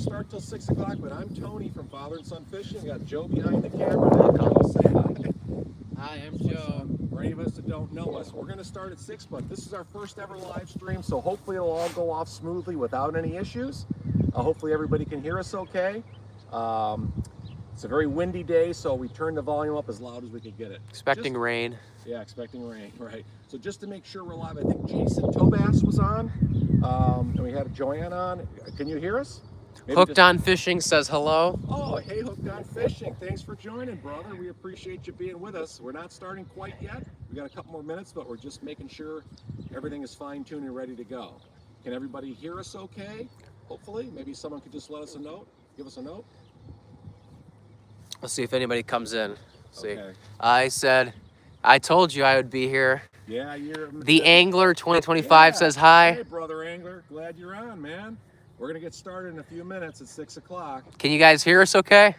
start till 6 o'clock, but I'm Tony from Father and Son Fishing. Got Joe behind the camera now. Joe, say hi. Hi, I'm Joe. For any of us that don't know us, we're going to start at 6, but this is our first ever live stream, so hopefully it'll all go off smoothly without any issues. Hopefully everybody can hear us okay. It's a very windy day, so we turned the volume up as loud as we could get it. Expecting rain. Yeah, expecting rain, right. So just to make sure we're live, I think Jason Tobass was on, and we had Joanne on. Can you hear us? Maybe Hooked on Fishing says hello. Oh, hey, Hooked on Fishing. Thanks for joining, brother. We appreciate you being with us. We're not starting quite yet. We got a couple more minutes, but we're just making sure everything is fine-tuned and ready to go. Can everybody hear us okay? Hopefully. Maybe someone could just let us a note, give us a note. Let's see if anybody comes in. See. Okay. I said, I told you I would be here. Yeah, you're... The Angler 2025 says hi. Hey, brother Angler. Glad you're on, man. We're going to get started in a few minutes at 6 o'clock. Can you guys hear us okay?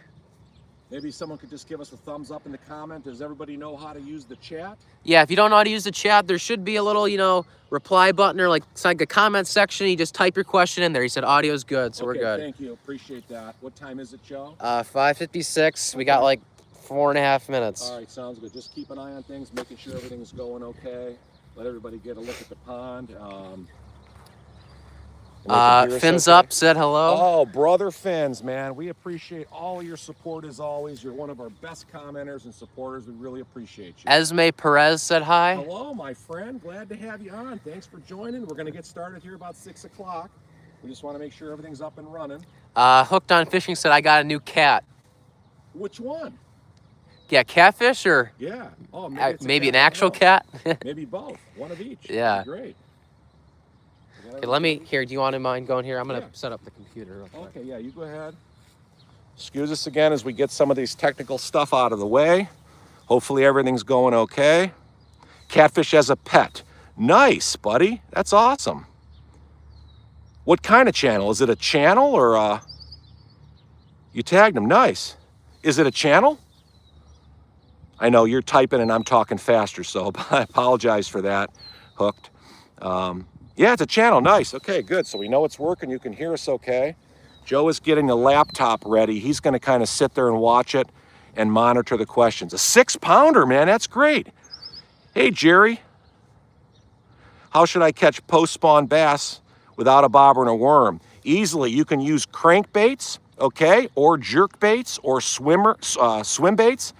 Maybe someone could just give us a thumbs up in the comment. Does everybody know how to use the chat? Yeah, if you don't know how to use the chat, there should be a little, reply button or it's like a comment section. You just type your question in there. He said audio's good, so we're good. Thank you. Appreciate that. What time is it, Joe? 5:56. We got like 4.5 minutes. All right, sounds good. Just keep an eye on things, making sure everything's going okay. Let everybody get a look at the pond. Fins Up said hello. Oh, brother Fins, man. We appreciate all your support as always. You're one of our best commenters and supporters. We really appreciate you. Esme Perez said hi. Hello, my friend. Glad to have you on. Thanks for joining. We're going to get started here about 6 o'clock. We just want to make sure everything's up and running. Hooked on Fishing said I got a new cat. Which one? Yeah, catfish or? Yeah. Oh, maybe an actual cat? Maybe both. One of each. Yeah. Great. Okay, let me, do you want to mind going here? I'm going to set up the computer real quick. Okay, yeah, you go ahead. Excuse us again as we get some of these technical stuff out of the way. Hopefully everything's going okay. Catfish as a pet. Nice, buddy. That's awesome. What kind of channel? Is it a channel or you tagged him? Nice. Is it a channel? I know you're typing and I'm talking faster, so I apologize for that, Hooked. Yeah, it's a channel. Nice. Okay, good. So we know it's working. You can hear us okay. Joe is getting the laptop ready. He's going to kind of sit there and watch it and monitor the questions. A 6-pounder, man. That's great. Hey, Jerry. How should I catch post-spawn bass without a bobber and a worm? Easily, you can use crankbaits, okay, or jerk baits or swim baits,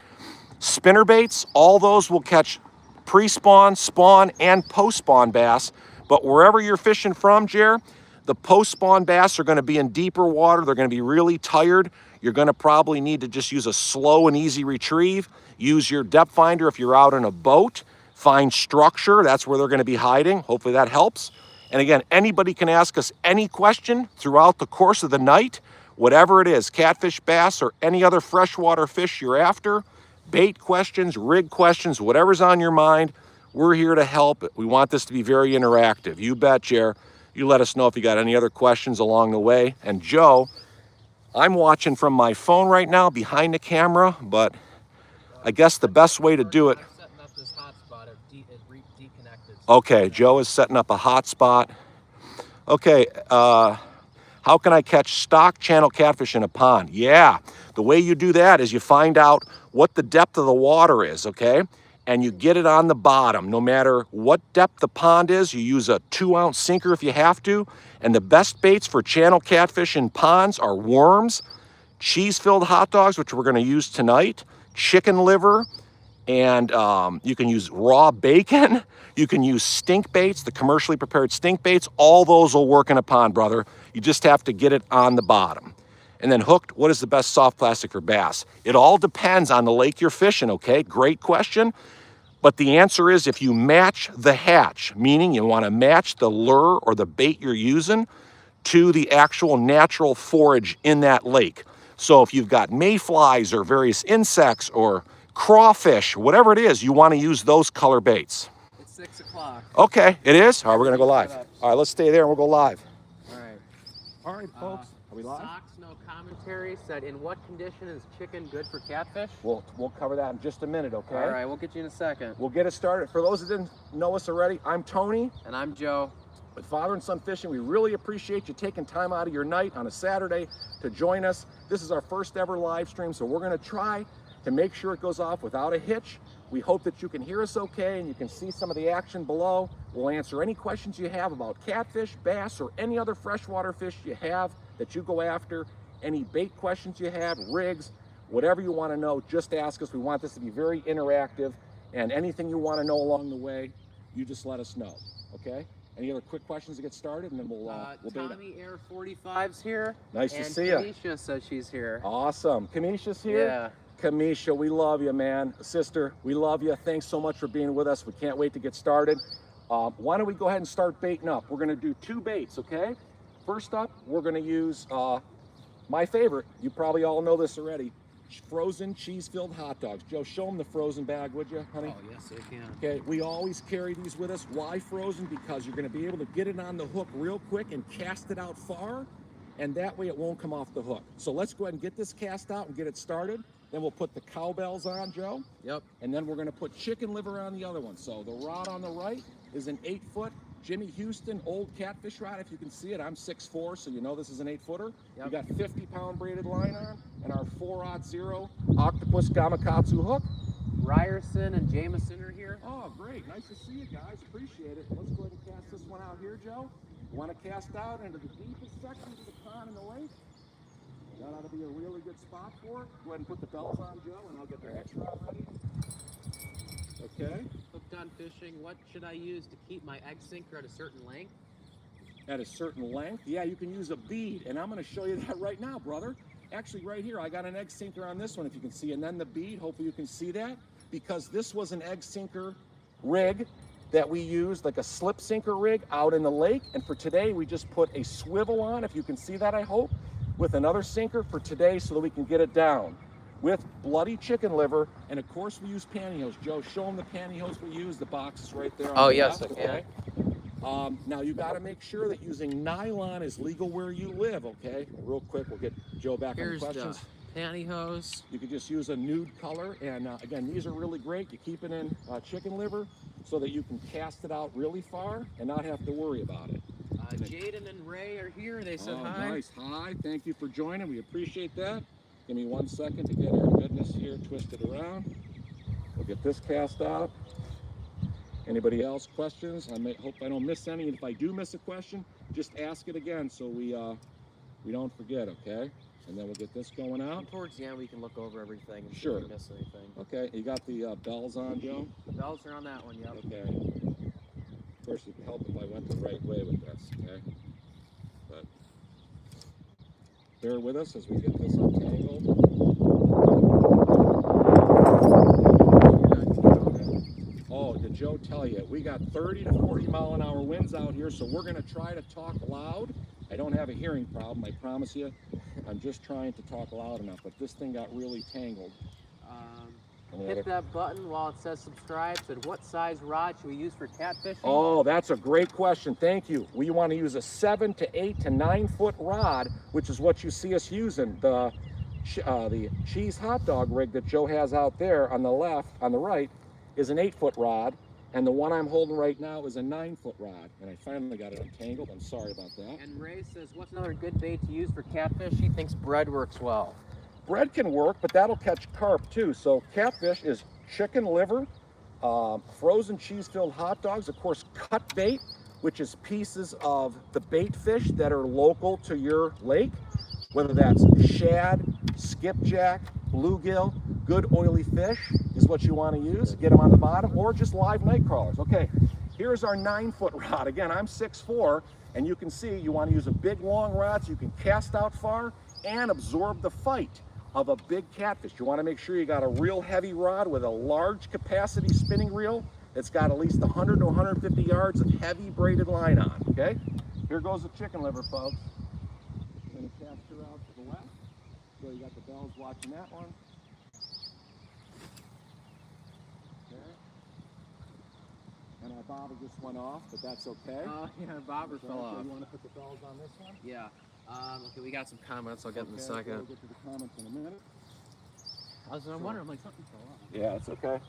spinner baits. All those will catch pre-spawn, spawn, and post-spawn bass. But wherever you're fishing from, Jer, the post-spawn bass are going to be in deeper water. They're going to be really tired. You're going to probably need to just use a slow and easy retrieve. Use your depth finder if you're out in a boat. Find structure. That's where they're going to be hiding. Hopefully that helps. And again, anybody can ask us any question throughout the course of the night. Whatever it is, catfish, bass, or any other freshwater fish you're after. Bait questions, rig questions, whatever's on your mind. We're here to help. We want this to be very interactive. You bet, Jer. You let us know if you got any other questions along the way. And Joe, I'm watching from my phone right now behind the camera, but I guess the best way to do it. I'm setting up this hotspot. It deconnected. Okay, Joe is setting up a hotspot. Okay, how can I catch stock channel catfish in a pond? Yeah, the way you do that is you find out what the depth of the water is, okay? And you get it on the bottom. No matter what depth the pond is, you use a 2-ounce sinker if you have to. And the best baits for channel catfish in ponds are worms, cheese-filled hot dogs, which we're gonna use tonight, chicken liver, and you can use raw bacon. You can use stink baits, the commercially prepared stink baits. All those will work in a pond, brother. You just have to get it on the bottom. And then Hooked, what is the best soft plastic for bass? It all depends on the lake you're fishing, okay? Great question. But the answer is if you match the hatch, meaning you want to match the lure or the bait you're using to the actual natural forage in that lake. So if you've got mayflies or various insects or crawfish, whatever it is, you want to use those color baits. It's 6 o'clock. Okay, it is? All right, we're going to go live. All right, let's stay there and we'll go live. All right. All right, folks. Are we live? Socks, no commentary said, in what condition is chicken good for catfish? We'll cover that in just a minute, okay? All right, we'll get you in a second. We'll get it started. For those that didn't know us already, I'm Tony. And I'm Joe. with Father and Son Fishing. We really appreciate you taking time out of your night on a Saturday to join us. This is our first ever live stream, so we're going to try to make sure it goes off without a hitch. We hope that you can hear us okay and you can see some of the action below. We'll answer any questions you have about catfish, bass, or any other freshwater fish you have that you go after. Any bait questions you have, rigs, whatever you want to know, just ask us. We want this to be very interactive, and anything you want to know along the way, you just let us know, okay? Any other quick questions to get started, and then we'll bait Tommy Air 45's here. Nice to see you. And Kanisha says she's here. Awesome. Kanisha's here? Yeah. Kamisha, we love you, man. Sister, we love you. Thanks so much for being with us. We can't wait to get started. Why don't we go ahead and start baiting up? We're going to do 2 baits, okay? First up, we're going to use my favorite. You probably all know this already. Frozen cheese-filled hot dogs. Joe, show them the frozen bag, would you, honey? Oh, yes, I can. Okay, we always carry these with us. Why frozen? Because you're going to be able to get it on the hook real quick and cast it out far, and that way it won't come off the hook. So let's go ahead and get this cast out and get it started. Then we'll put the cowbells on, Joe. Yep. And then we're going to put chicken liver on the other one. So the rod on the right is an 8-foot Jimmy Houston old catfish rod. If you can see it, I'm 6'4", so you know this is an 8-footer. Yep. We got 50-pound braided line on, and our 4-0 octopus gamakatsu hook. Ryerson and Jameson are here. Oh, great. Nice to see you guys. Appreciate it. Let's go ahead and cast this one out here, Joe. You want to cast out into the deepest sections of the pond and the lake? That ought to be a really good spot for it. Go ahead and put the bells on, Joe, and I'll get the next rod ready. Okay. Hooked on fishing. What should I use to keep my egg sinker at a certain length? At a certain length? Yeah, you can use a bead, and I'm going to show you that right now, brother. Actually, right here, I got an egg sinker on this one, if you can see, and then the bead. Hopefully you can see that, because this was an egg sinker rig that we used, like a slip sinker rig out in the lake, and for today, we just put a swivel on, if you can see that, I hope, with another sinker for today so that we can get it down with bloody chicken liver, and of course we use pantyhose. Joe, show them the pantyhose we use. The box is right there on the yes, left, I can. okay? Now you got to make sure that using nylon is legal where you live, okay? Real quick, we'll get Joe back Here's on the questions. the pantyhose. You could just use a nude color, and again, these are really great. You keep it in chicken liver so that you can cast it out really far and not have to worry about it. Jaden and Ray are here. They said hi. Nice. Hi. Thank you for joining. We appreciate that. Give me 1 second to get our goodness here twisted around. We'll get this cast out. Anybody else questions? Hope I don't miss any. And if I do miss a question, just ask it again so we don't forget, okay? And then we'll get this going out. And towards the end, we can look over everything and Sure. see if we miss anything. Okay. You got the bells on, Joe? The bells are on that one, yep. Okay. Of course, it would help if I went the right way with this, okay? But bear with us as we get this untangled. Oh, did Joe tell you? We got 30 to 40 mile an hour winds out here, so we're going to try to talk loud. I don't have a hearing problem, I promise you. I'm just trying to talk loud enough, but this thing got really tangled. Hit that button while it says subscribe. Said, what size rod should we use for catfishing? Oh, that's a great question. Thank you. We want to use a 7 to 8 to 9 foot rod, which is what you see us using. The cheese hot dog rig that Joe has out there on the left, on the right, is an 8-foot rod, and the one I'm holding right now is a 9-foot rod. And I finally got it untangled. I'm sorry about that. And Ray says, what's another good bait to use for catfish? He thinks bread works well. Bread can work, but that'll catch carp too. So catfish is chicken liver, frozen cheese-filled hot dogs, of course cut bait, which is pieces of the bait fish that are local to your lake, whether that's shad, skipjack, bluegill, good oily fish is what you want to use. Get them on the bottom, or just live night crawlers. Okay, here's our 9-foot rod. Again, I'm 6'4", and you can see you want to use a big long rod so you can cast out far and absorb the fight of a big catfish. You want to make sure you got a real heavy rod with a large capacity spinning reel that's got at least 100 to 150 yards of heavy braided line on, okay? Here goes the chicken liver, folks. I'm going to cast her out to the left. So you got the bells watching that one. Okay. And our bobber just went off, but that's okay. Oh, yeah, our bobber fell off. You want to put the bells on this one? Yeah. Okay, we got some comments. I'll get in a second. We'll get to the comments in a minute. I'm wondering, like, something fell off. Yeah, it's okay.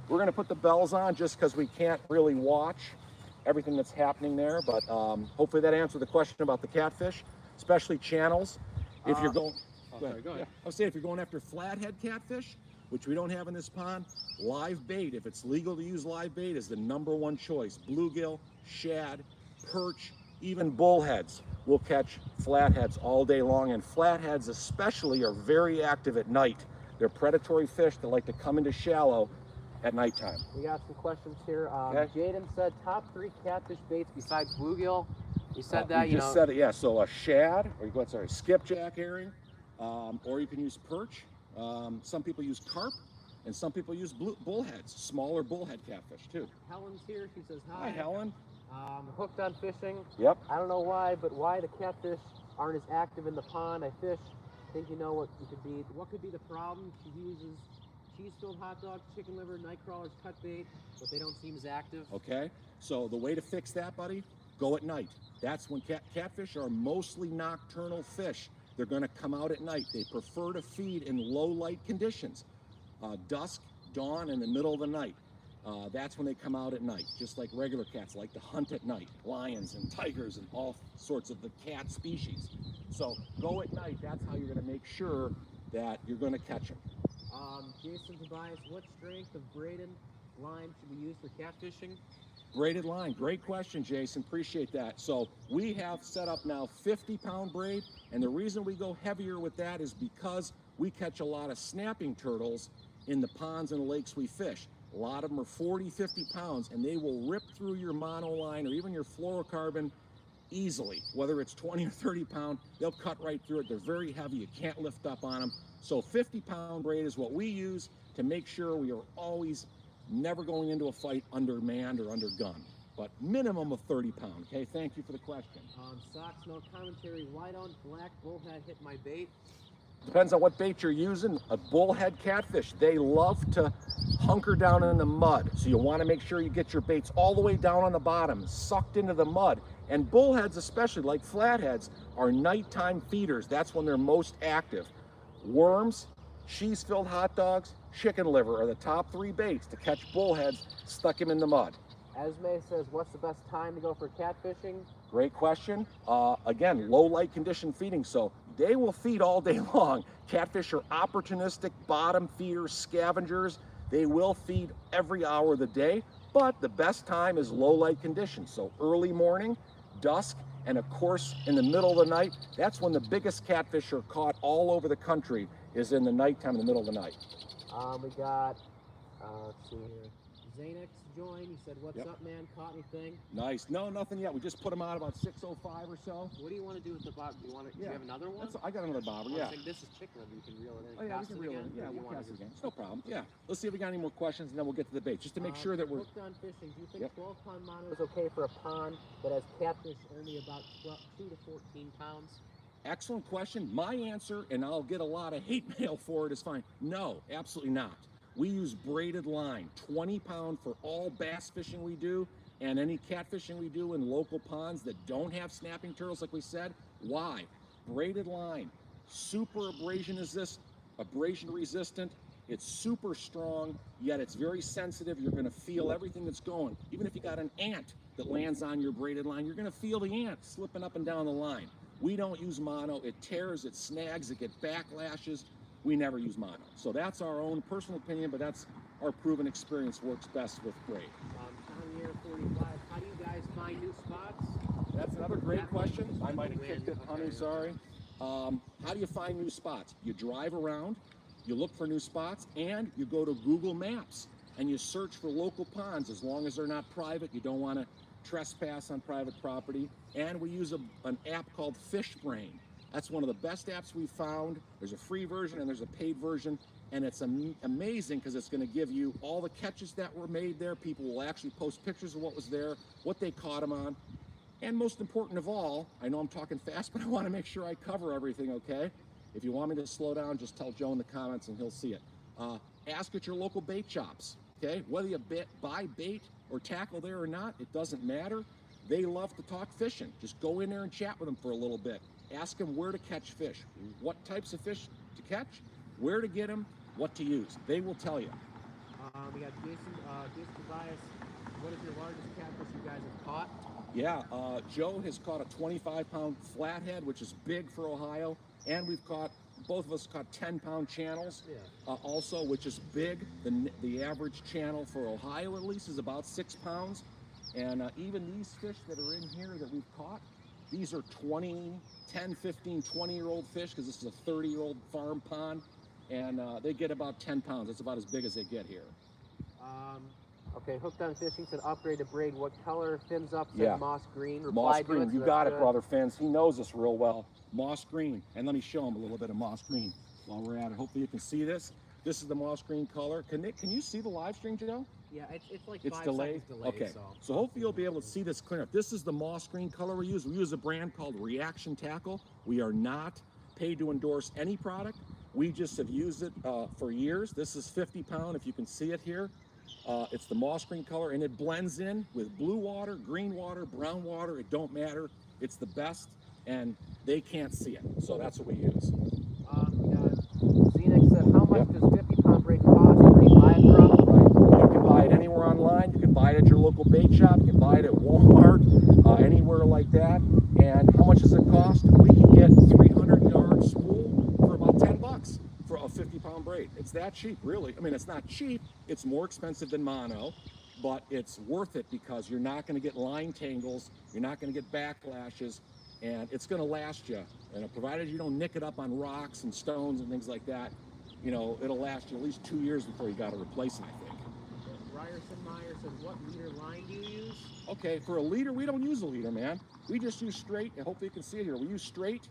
We're going to put the bells on just because we can't really watch everything that's happening there. But hopefully that answered the question about the catfish, especially channels. If you're going, sorry, go ahead. Yeah, I was saying if you're going after flathead catfish, which we don't have in this pond, live bait, if it's legal to use live bait, is the #1 choice. Bluegill, shad, perch, even bullheads will catch flatheads all day long, and flatheads especially are very active at night. They're predatory fish that like to come into shallow at nighttime. We got some questions here. Okay. Jaden said top 3 catfish baits besides bluegill. You said that, we just said it, yeah. So a shad, or you go, sorry, skipjack herring, or you can use perch. Some people use carp, and some people use bullheads, smaller bullhead catfish too. Helen's here. She says hi. Hi, Helen. Hooked on fishing. Yep. I don't know why, but why the catfish aren't as active in the pond. I fish. Think you know what could be the problem? She uses cheese-filled hot dogs, chicken liver, night crawlers, cut bait, but they don't seem as active. Okay. So the way to fix that, buddy, go at night. That's when catfish are mostly nocturnal fish. They're going to come out at night. They prefer to feed in low light conditions, dusk, dawn, and the middle of the night. That's when they come out at night, just like regular cats like to hunt at night, lions and tigers and all sorts of the cat species. So go at night. That's how you're going to make sure that you're going to catch them. Jason Tobias, what strength of braided line should we use for catfishing? Braided line, great question, Jason. Appreciate that. So we have set up now 50-pound braid, and the reason we go heavier with that is because we catch a lot of snapping turtles in the ponds and the lakes we fish. A lot of them are 40, 50 pounds, and they will rip through your monoline or even your fluorocarbon easily. Whether it's 20 or 30 pound, they'll cut right through it. They're very heavy. You can't lift up on them. So 50-pound braid is what we use to make sure we are always never going into a fight undermanned or undergunned, but minimum of 30 pound. Okay, thank you for the question. Socks, no commentary. Why don't black bullhead hit my bait? Depends on what bait you're using. A bullhead catfish, they love to hunker down in the mud. So you want to make sure you get your baits all the way down on the bottom, sucked into the mud. And bullheads, especially like flatheads, are nighttime feeders. That's when they're most active. Worms, cheese-filled hot dogs, chicken liver are the top 3 baits to catch bullheads stuck them in the mud. Esme says, what's the best time to go for catfishing? Great question. Again, low light condition feeding, so they will feed all day long. Catfish are opportunistic bottom feeders, scavengers. They will feed every hour of the day, but the best time is low light conditions. So early morning, dusk, and of course in the middle of the night. That's when the biggest catfish are caught all over the country, is in the nighttime, in the middle of the night. We got, let's see here. Zanex joined. He said, what's up, man? Caught anything? Nice. No, nothing yet. We just put them out about 6:05 or so. What do you want to do with the bob? Do you have another one? I got another bobber, yeah. This is chicken liver. You can reel it in. Oh, yeah, we can reel it in. Yeah, we'll cast it again. It's no problem. Yeah. Let's see if we got any more questions, and then we'll get to the bait, just to make sure that we're... Hooked on fishing. Do you think 12-pound mono is okay for a pond that has catfish only about 2 to 14 pounds? Excellent question. My answer, and I'll get a lot of hate mail for it, is fine. No, absolutely not. We use braided line, 20 pound for all bass fishing we do, and any catfishing we do in local ponds that don't have snapping turtles, like we said. Why? Braided line, super abrasion resistant. It's super strong, yet it's very sensitive. You're gonna feel everything that's going. Even if you got an ant that lands on your braided line, you're gonna feel the ant slipping up and down the line. We don't use mono. It tears, it snags, it gets backlashes. We never use mono. So that's our own personal opinion, but that's our proven experience works best with braid. Tommy Air 45, how do you guys find new spots? That's another great question. I might have kicked it, honey, sorry. How do you find new spots? You drive around, you look for new spots, and you go to Google Maps and you search for local ponds. As long as they're not private, you don't want to trespass on private property. And we use an app called FishBrain. That's one of the best apps we've found. There's a free version and there's a paid version, and it's amazing because it's going to give you all the catches that were made there. People will actually post pictures of what was there, what they caught them on, and most important of all, I know I'm talking fast, but I want to make sure I cover everything, okay? If you want me to slow down, just tell Joe in the comments and he'll see it. Ask at your local bait shops, okay? Whether you buy bait or tackle there or not, it doesn't matter. They love to talk fishing. Just go in there and chat with them for a little bit. Ask them where to catch fish, what types of fish to catch, where to get them, what to use. They will tell you. We got Jason Tobias. what is your largest catfish you guys have caught? Yeah, Joe has caught a 25-pound flathead, which is big for Ohio, and we've caught, both of us caught 10-pound channels also, which is big. The average channel for Ohio, at least, is about 6 pounds. And even these fish that are in here that we've caught, these are 10, 15, 20-year-old fish, because this is a 30-year-old farm pond, and they get about 10 pounds. That's about as big as they get here. Okay, Hooked on Fishing said upgrade to braid. What color? Fins up said moss green. Moss Replied to green, it, you so got that's it, good. brother Fins. He knows us real well. Moss green, and let me show him a little bit of moss green while we're at it. Hopefully you can see this. This is the moss green color. Can you see the live stream, Joe? Yeah, it's like It's 5 delayed. seconds delayed. Okay, so hopefully you'll be able to see this clear up. This is the moss green color we use. We use a brand called Reaction Tackle. We are not paid to endorse any product. We just have used it for years. This is 50 pound, if you can see it here. It's the moss green color, and it blends in with blue water, green water, brown water. It don't matter. It's the best, and they can't see it. So that's what we use. Zenix said, how much does 50-pound braid cost? Where do you buy it from? You can buy it anywhere online. You can buy it at your local bait shop. You can buy it at Walmart, anywhere like that. And how much does it cost? We can get 300-yard spool for about 10 bucks for a 50-pound braid. It's that cheap, really. I mean, it's not cheap. It's more expensive than mono, but it's worth it because you're not going to get line tangles. You're not going to get backlashes, and it's going to last you. And provided you don't nick it up on rocks and stones and things like that, you know, it'll last you at least 2 years before you got to replace it, I think. Ryerson Meyer said, what leader line do you use? Okay, for a leader, we don't use a leader, man. We just use straight, and hopefully you can see it here. We use straight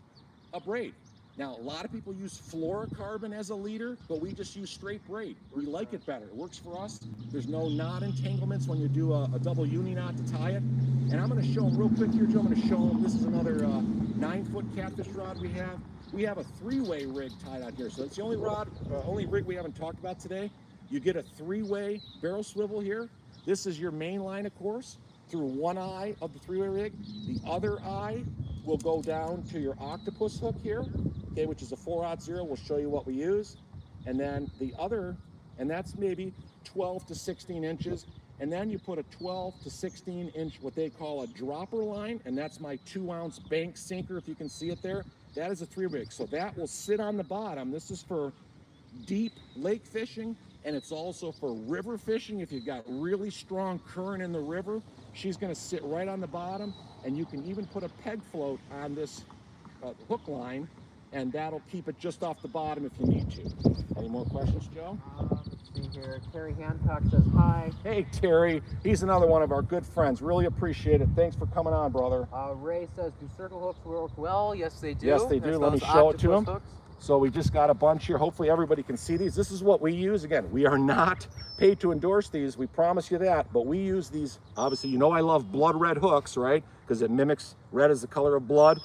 braid. Now, a lot of people use fluorocarbon as a leader, but we just use straight braid. We like it better. It works for us. There's no knot entanglements when you do a double uni knot to tie it. And I'm going to show them real quick here, Joe. I'm going to show them. This is another 9-foot catfish rod we have. We have a 3-way rig tied out here. So that's the only rig we haven't talked about today. You get a 3-way barrel swivel here. This is your main line, of course, through one eye of the 3-way rig. The other eye will go down to your octopus hook here, okay, which is a 4/0. We'll show you what we use. And then the other, and that's maybe 12 to 16 inches. And then you put a 12 to 16 inch, what they call a dropper line, and that's my 2-ounce bank sinker, if you can see it there. That is a 3-rig. So that will sit on the bottom. This is for deep lake fishing, and it's also for river fishing. If you've got really strong current in the river, she's going to sit right on the bottom, and you can even put a peg float on this hook line, and that'll keep it just off the bottom if you need to. Any more questions, Joe? Let's see here. Terry Hancock says hi. Hey, Terry. He's another one of our good friends. Really appreciate it. Thanks for coming on, brother. Ray says, do circle hooks work well? Yes, they do. Yes, they do. That's Let me those show it to octopus him. hooks. So we just got a bunch here. Hopefully everybody can see these. This is what we use. Again, we are not paid to endorse these. We promise you that. But we use these. Obviously, you know I love blood red hooks, right? Because it mimics, red is the color of blood.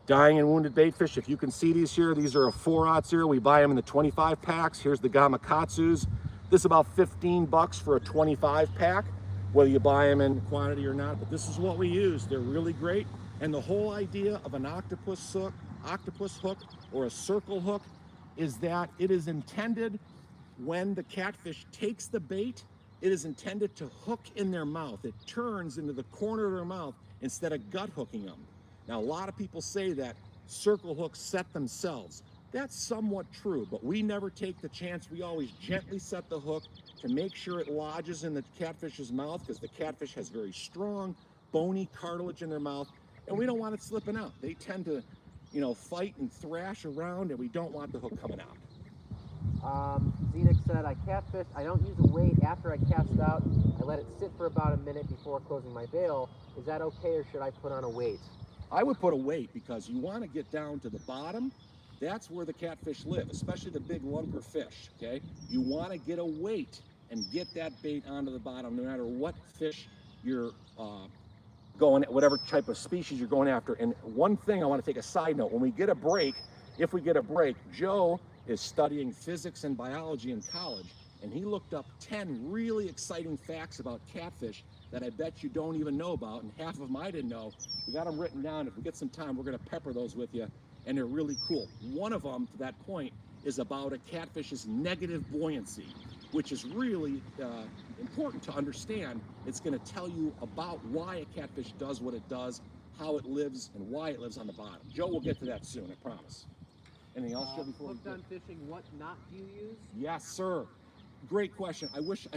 Dying and wounded bait fish. If you can see these here, these are a 4/0. We buy them in the 25 packs. Here's the Gamakatsus. This is about 15 bucks for a 25 pack, whether you buy them in quantity or not. But this is what we use. They're really great. And the whole idea of an octopus hook or a circle hook is that it is intended, when the catfish takes the bait, it is intended to hook in their mouth. It turns into the corner of their mouth instead of gut hooking them. Now, a lot of people say that circle hooks set themselves. That's somewhat true, but we never take the chance. We always gently set the hook to make sure it lodges in the catfish's mouth, because the catfish has very strong, bony cartilage in their mouth, and we don't want it slipping out. They tend to, you know, fight and thrash around, and we don't want the hook coming out. Zenix said, I catfish. I don't use a weight after I cast out. I let it sit for about a minute before closing my bail. Is that okay, or should I put on a weight? I would put a weight, because you want to get down to the bottom. That's where the catfish live, especially the big lunker fish, okay? You want to get a weight and get that bait onto the bottom, no matter what fish you're going, whatever type of species you're going after. And one thing I want to take a side note, when we get a break, if we get a break, Joe is studying physics and biology in college, and he looked up 10 really exciting facts about catfish that I bet you don't even know about, and half of them I didn't know. We got them written down. If we get some time, we're going to pepper those with you, and they're really cool. One of them, to that point, is about a catfish's negative buoyancy. which is really important to understand. It's going to tell you about why a catfish does what it does, how it lives, and why it lives on the bottom. Joe will get to that soon, I promise. Anything else, Joe, before Hooked on fishing, what knot do you use? Yes, sir. Great question. I wish,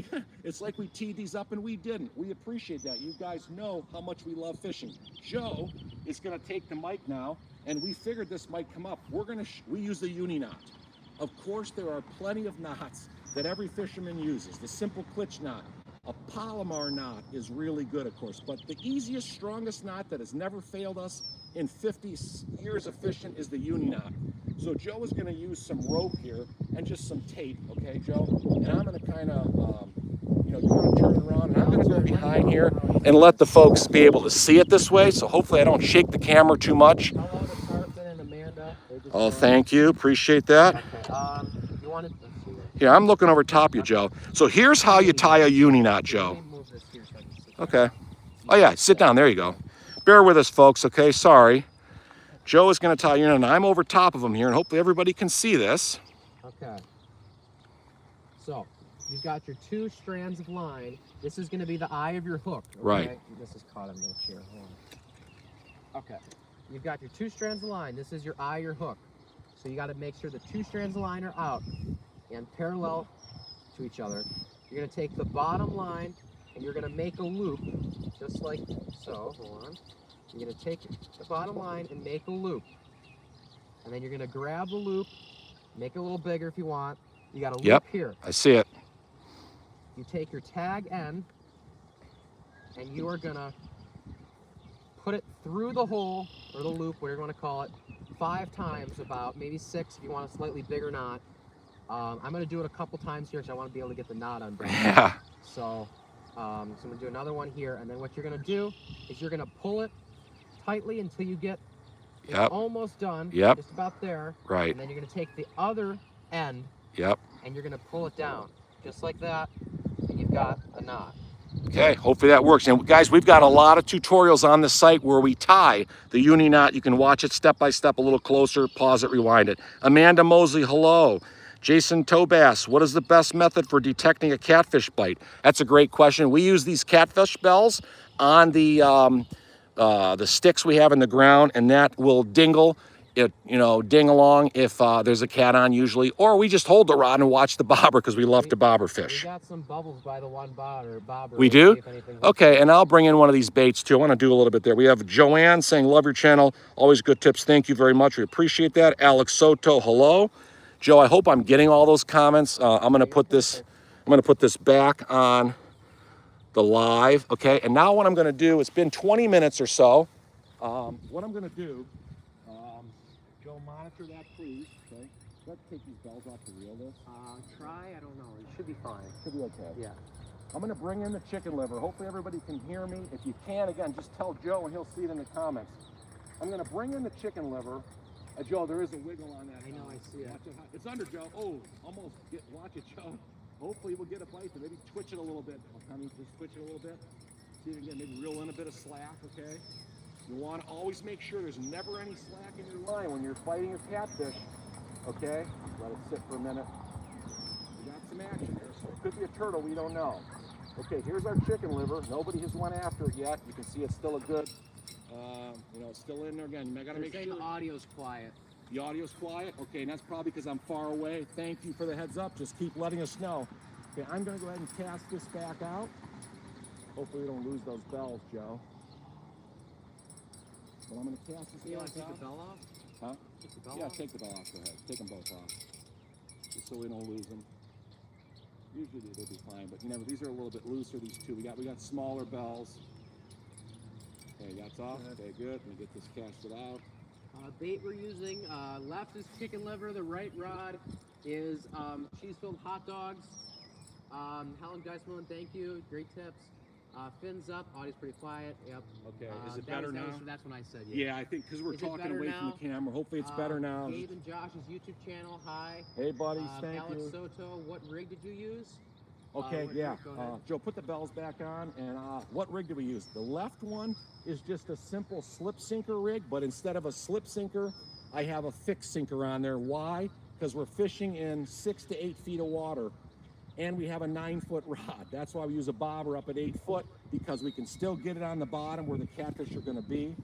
it's like we teed these up and we didn't. We appreciate that. You guys know how much we love fishing. Joe is going to take the mic now, and we figured this might come up. We use the uni knot. Of course, there are plenty of knots that every fisherman uses. The simple klitch knot, a Palomar knot is really good, of course, but the easiest, strongest knot that has never failed us in 50 years of fishing is the uni knot. So Joe is going to use some rope here and just some tape, okay, Joe? And I'm going to kind of, you want to turn it around, and I'm going to go behind here and let the folks be able to see it this way. So hopefully I don't shake the camera too much. Hello to Carson and Amanda. Oh, thank you. Appreciate that. Okay. You want to? Here, I'm looking over top of you, Joe. So here's how you tie a uni knot, Joe. Okay. Oh, yeah. Sit down. There you go. Bear with us, folks, okay? Sorry. Joe is going to tie you in, and I'm over top of him here, and hopefully everybody can see this. Okay. So, you've got your 2 strands of line. This is going to be the eye of your hook. Okay? Right. This is caught in the chair. Hold on. Okay. You've got your 2 strands of line. This is your eye, your hook. So you got to make sure the 2 strands of line are out and parallel to each other. You're going to take the bottom line and you're going to make a loop, just like so. Hold on. You're going to take the bottom line and make a loop. And then you're going to grab the loop, make it a little bigger if you want. You got a loop here. I see it. You take your tag end and you are going to put it through the hole or the loop, whatever you want to call it, 5 times about, maybe 6 if you want a slightly bigger knot. I'm going to do it a couple times here because I want to be able to get the knot undone. Yeah. So I'm going to do another one here, and then what you're going to do is you're going to pull it tightly until you get it almost done, just about there. Right. And then you're going to take the other end, and you're going to pull it down, just like that, and you've got a knot. Okay, hopefully that works. And guys, we've got a lot of tutorials on the site where we tie the uni knot. You can watch it step by step a little closer, pause it, rewind it. Amanda Mosley, hello. Jason Tobass, what is the best method for detecting a catfish bite? That's a great question. We use these catfish bells on the sticks we have in the ground, and that will dingle. Ding along if there's a cat on usually, or we just hold the rod and watch the bobber because we love to bobber fish. We got some bubbles by the one bobber. We do? Okay, and I'll bring in one of these baits too. I want to do a little bit there. We have Joanne saying, love your channel. Always good tips. Thank you very much. We appreciate that. Alex Soto, hello. Joe, I hope I'm getting all those comments. I'm gonna put this back on the live, okay? And now what I'm gonna do, it's been 20 minutes or so. What I'm gonna do, Joe, monitor that, please. Okay. Let's take these bells off to reel this. Try. I don't know. It should be fine. Should be okay. Yeah. I'm going to bring in the chicken liver. Hopefully everybody can hear me. If you can, again, just tell Joe and he'll see it in the comments. I'm going to bring in the chicken liver. Joe, there is a wiggle on that. I know. I see it. Watch it. It's under, Joe. Oh, almost. Watch it, Joe. Hopefully we'll get a bite. Maybe twitch it a little bit. Just twitch it a little bit. See if you can maybe reel in a bit of slack, okay? You want to always make sure there's never any slack in your line when you're fighting your catfish, okay? Let it sit for a minute. We got some action here, so it could be a turtle, we don't know. Okay, here's our chicken liver. Nobody has went after it yet. You can see it's still a good, it's still in there again. I gotta make sure the audio's quiet. The audio's quiet? Okay, and that's probably because I'm far away. Thank you for the heads up. Just keep letting us know. Okay, I'm gonna go ahead and cast this back out. Hopefully we don't lose those bells, Joe. But I'm going to cast this. You want to take the bell off? Huh? Take the bell off? off? Take the bell off. Go ahead. Take them both off. Just so we don't lose them. Usually they'll be fine, but these are a little bit looser, these two. We got smaller bells. Okay, that's off. Okay, good. Let me get this casted out. Bait we're using, left is chicken liver, the right rod is cheese-filled hot dogs. Helen Geisman, thank you. Great tips. Fins up, audio's pretty quiet. Yep. Okay, is it better now? That's when I said yeah. I think because we're talking away from the camera. Hopefully it's better now. Gabe and Josh's YouTube channel, hi. Hey buddies, thank you. Alex Soto, what rig did you use? Okay, Joe, put the bells back on, and what rig do we use? The left one is just a simple slip sinker rig, but instead of a slip sinker, I have a fixed sinker on there. Why? Because we're fishing in 6 to 8 feet of water. and we have a 9-foot rod. That's why we use a bobber up at 8 foot, because we can still get it on the bottom where the catfish are going to be.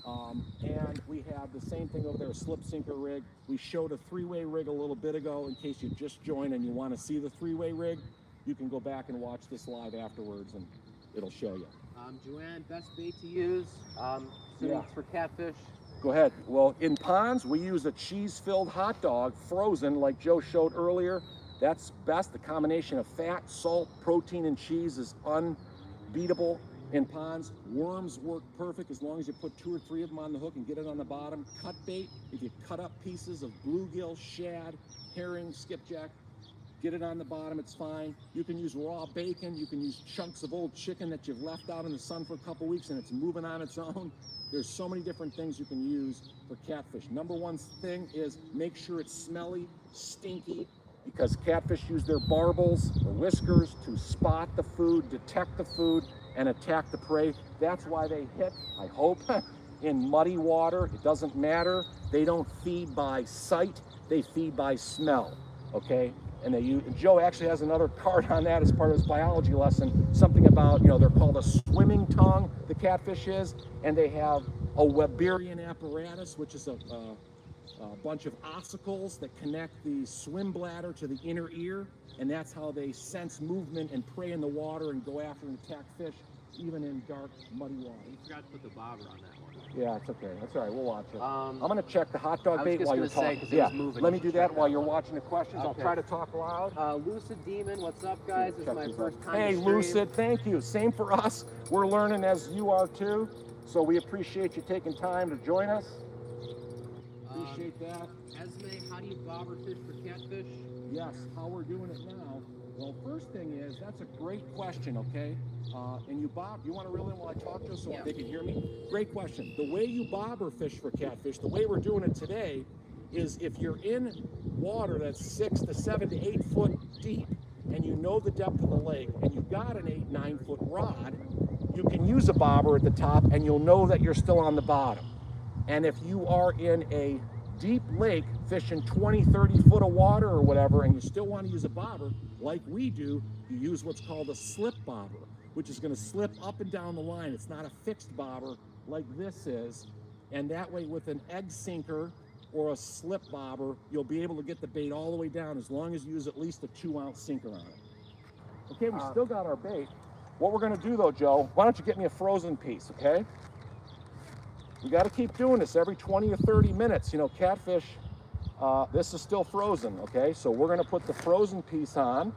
And we have the same thing over there, a slip sinker rig. We showed a 3-way rig a little bit ago. In case you just joined and you want to see the 3-way rig, you can go back and watch this live afterwards and it'll show you. Joanne, best bait to use for catfish? Go ahead. Well, in ponds, we use a cheese-filled hot dog, frozen, like Joe showed earlier. That's best. The combination of fat, salt, protein, and cheese is unbeatable in ponds. Worms work perfect as long as you put 2 or 3 of them on the hook and get it on the bottom. Cut bait, if you cut up pieces of bluegill, shad, herring, skipjack, get it on the bottom, it's fine. You can use raw bacon, you can use chunks of old chicken that you've left out in the sun for a couple weeks and it's moving on its own. There's so many different things you can use for catfish. Number one thing is make sure it's smelly, stinky, because catfish use their barbels, their whiskers, to spot the food, detect the food, and attack the prey. That's why they hit, I hope, in muddy water. It doesn't matter. They don't feed by sight, they feed by smell, okay? And Joe actually has another card on that as part of his biology lesson, something about, they're called a swimming tongue, the catfish is, and they have a Weberian apparatus, which is a bunch of ossicles that connect the swim bladder to the inner ear, and that's how they sense movement and prey in the water and go after and attack fish, even in dark, muddy water. You forgot to put the bobber on that one. Yeah, it's okay. That's all right. We'll watch it. I'm going to check the hot dog bait while you're talking. Yeah, let me do that while you're watching the questions. Okay. I'll try to talk loud. Lucid Demon, what's up, guys? This is my first time. Hey, Lucid, thank you. Same for us. We're learning as you are too, so we appreciate you taking time to join us. Appreciate that. Esme, how do you bobber fish for catfish? Yes, how we're doing it now. Well, first thing is, that's a great question, okay? And you want to reel in while I talk to us so they can hear me? Great question. The way you bobber fish for catfish, the way we're doing it today, is if you're in water that's 6 to 7 to 8 foot deep, and you know the depth of the lake, and you've got an 8-9 foot rod, you can use a bobber at the top, and you'll know that you're still on the bottom. And if you are in a deep lake fishing 20, 30 foot of water or whatever, and you still want to use a bobber, like we do, you use what's called a slip bobber, which is going to slip up and down the line. It's not a fixed bobber like this is. And that way, with an egg sinker or a slip bobber, you'll be able to get the bait all the way down as long as you use at least a 2-ounce sinker on it. Okay, we still got our bait. What we're going to do though, Joe, why don't you get me a frozen piece, okay? We got to keep doing this every 20 or 30 minutes. Catfish, this is still frozen, okay? So we're going to put the frozen piece on,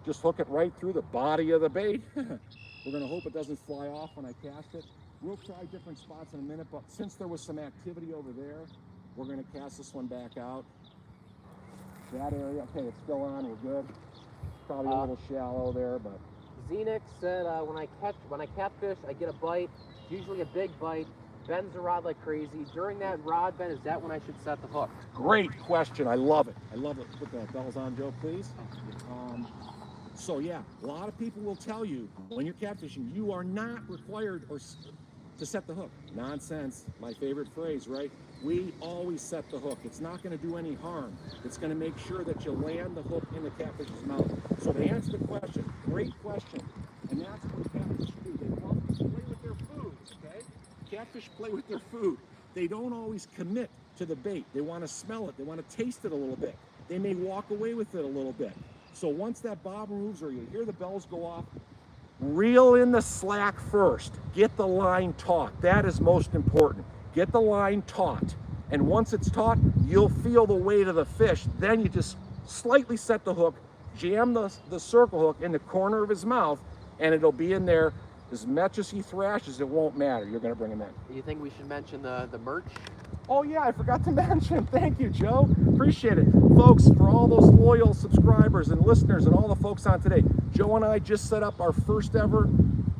just hook it right through the body of the bait. We're going to hope it doesn't fly off when I cast it. We'll try different spots in a minute, but since there was some activity over there, we're going to cast this one back out. That area, okay, it's still on, we're good. Probably a little shallow there, but. Xenix said when I catfish, I get a bite, usually a big bite, bends the rod like crazy. During that rod bend, is that when I should set the hook? Great question. I love it. I love it. Put the bells on, Joe, please. So yeah, a lot of people will tell you when you're catfishing, you are not required to set the hook. Nonsense. My favorite phrase, right? We always set the hook. It's not going to do any harm. It's going to make sure that you land the hook in the catfish's mouth. So to answer the question, great question. And that's what catfish do. They love to play with their food, okay? Catfish play with their food. They don't always commit to the bait. They want to smell it. They want to taste it a little bit. They may walk away with it a little bit. So once that bob moves or you hear the bells go off, reel in the slack first. Get the line taut. That is most important. Get the line taut. And once it's taut, you'll feel the weight of the fish. Then you just slightly set the hook, jam the circle hook in the corner of his mouth, and it'll be in there. As much as he thrashes, it won't matter. You're going to bring him in. Do you think we should mention the merch? Oh yeah, I forgot to mention. Thank you, Joe. Appreciate it. Folks, for all those loyal subscribers and listeners and all the folks on today, Joe and I just set up our first ever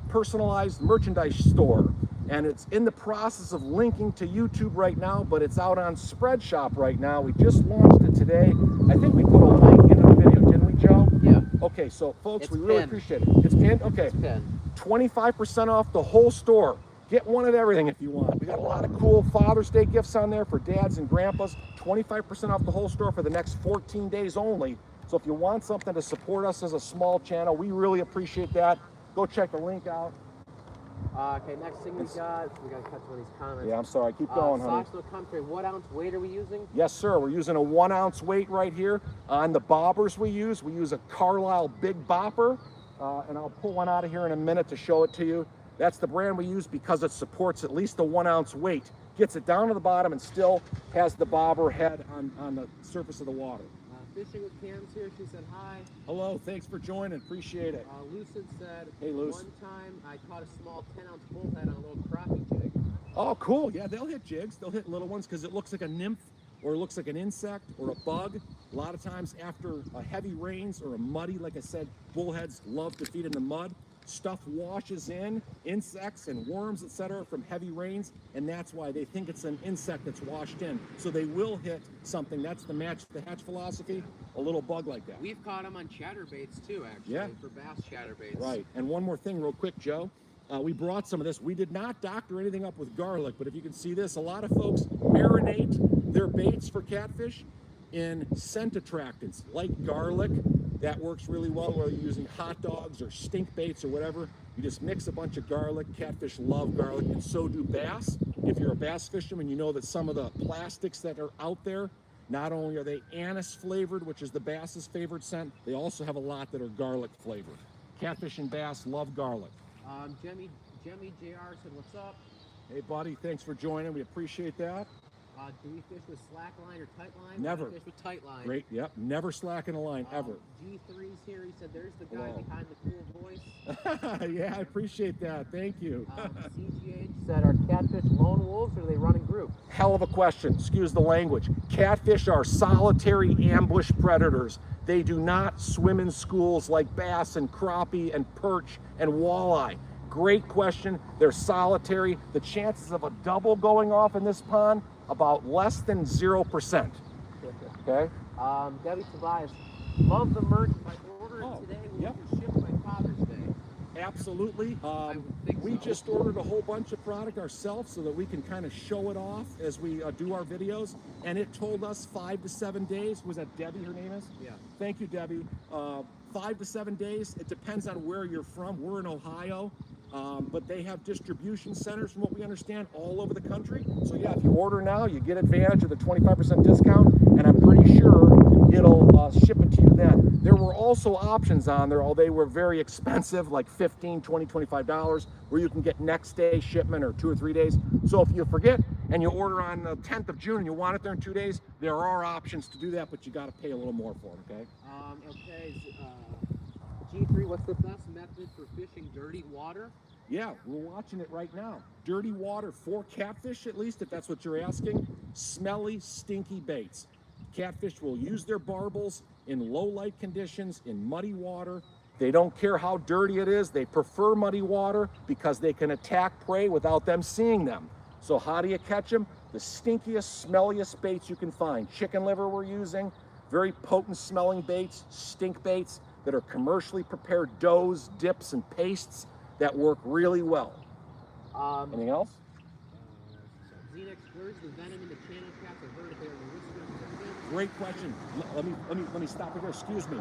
personalized merchandise store. And it's in the process of linking to YouTube right now, but it's out on Spreadshop right now. We just launched it today. I think we put a link into the video, didn't we, Joe? Yeah. Okay, so folks, it's we really appreciate it. It's pinned? Okay. It's pinned. 25% off the whole store. Get one of everything if you want. We got a lot of cool Father's Day gifts on there for dads and grandpas. 25% off the whole store for the next 14 days only. So if you want something to support us as a small channel, we really appreciate that. Go check the link out. Okay, next thing we gotta catch one of these comments. Yeah, I'm sorry. Keep going, honey. Socks no country. What ounce weight are we using? Yes, sir. We're using a 1 ounce weight right here. On the bobbers we use a Carlisle Big Bopper. And I'll pull one out of here in a minute to show it to you. That's the brand we use because it supports at least the 1 ounce weight. Gets it down to the bottom and still has the bobber head on the surface of the water. Fishing with Cam's here. She said hi. Hello, thanks for joining. Appreciate it. Lucid said, hey, Luce. One time I caught a small 10-ounce bullhead on a little crappie jig. Oh, cool. Yeah, they'll hit jigs. They'll hit little ones because it looks like a nymph or it looks like an insect or a bug. A lot of times after a heavy rains or a muddy, like I said, bullheads love to feed in the mud. Stuff washes in, insects and worms, etc., from heavy rains, and that's why they think it's an insect that's washed in. So they will hit something. That's the hatch philosophy, a little bug like that. We've caught them on chatterbaits too, actually, yeah, for bass chatterbaits. Right. And one more thing real quick, Joe. We brought some of this. We did not doctor anything up with garlic, but if you can see this, a lot of folks marinate their baits for catfish in scent attractants like garlic. That works really well whether you're using hot dogs or stink baits or whatever. You just mix a bunch of garlic. Catfish love garlic, and so do bass. If you're a bass fisherman, you know that some of the plastics that are out there, not only are they anise flavored, which is the bass's favorite scent, they also have a lot that are garlic flavored. Catfish and bass love garlic. Jemmy JR said, what's up? Hey, buddy, thanks for joining. We appreciate that. Do we fish with slack line or tight line? Never. We fish with tight line. Great, yep. Never slacken a line, ever. G3's here. He said, there's the guy behind the cool voice. Yeah, I appreciate that. Thank you. CGH said, are catfish lone wolves or do they run in groups? Hell of a question. Excuse the language. Catfish are solitary ambush predators. They do not swim in schools like bass and crappie and perch and walleye. Great question. They're solitary. The chances of a double going off in this pond, about less than 0%. Okay? Debbie Tobias, love the merch. If I order it today, will it be shipped by Father's Day? Absolutely. We just ordered a whole bunch of product ourselves so that we can kind of show it off as we do our videos. And it told us 5 to 7 days. Was that Debbie, her name is? Yeah. Thank you, Debbie. 5 to 7 days. It depends on where you're from. We're in Ohio. But they have distribution centers, from what we understand, all over the country. So yeah, if you order now, you get advantage of the 25% discount, and I'm pretty sure it'll ship it to you then. There were also options on there, although they were very expensive, like $15, $20, $25, where you can get next day shipment or 2 or 3 days. So if you forget and you order on the 10th of June and you want it there in 2 days, there are options to do that, but you got to pay a little more for it, okay? G3, what's the best method for fishing dirty water? Yeah, we're watching it right now. Dirty water for catfish, at least, if that's what you're asking. Smelly, stinky baits. Catfish will use their barbels in low light conditions, in muddy water. They don't care how dirty it is. They prefer muddy water because they can attack prey without them seeing them. So how do you catch them? The stinkiest, smelliest baits you can find. Chicken liver we're using, very potent smelling baits, stink baits that are commercially prepared doughs, dips, and pastes that work really well. Anything else? Xenex, where's the venom in the channel cats? I heard they are the whiskers. Great question. Let me stop it there. Excuse me.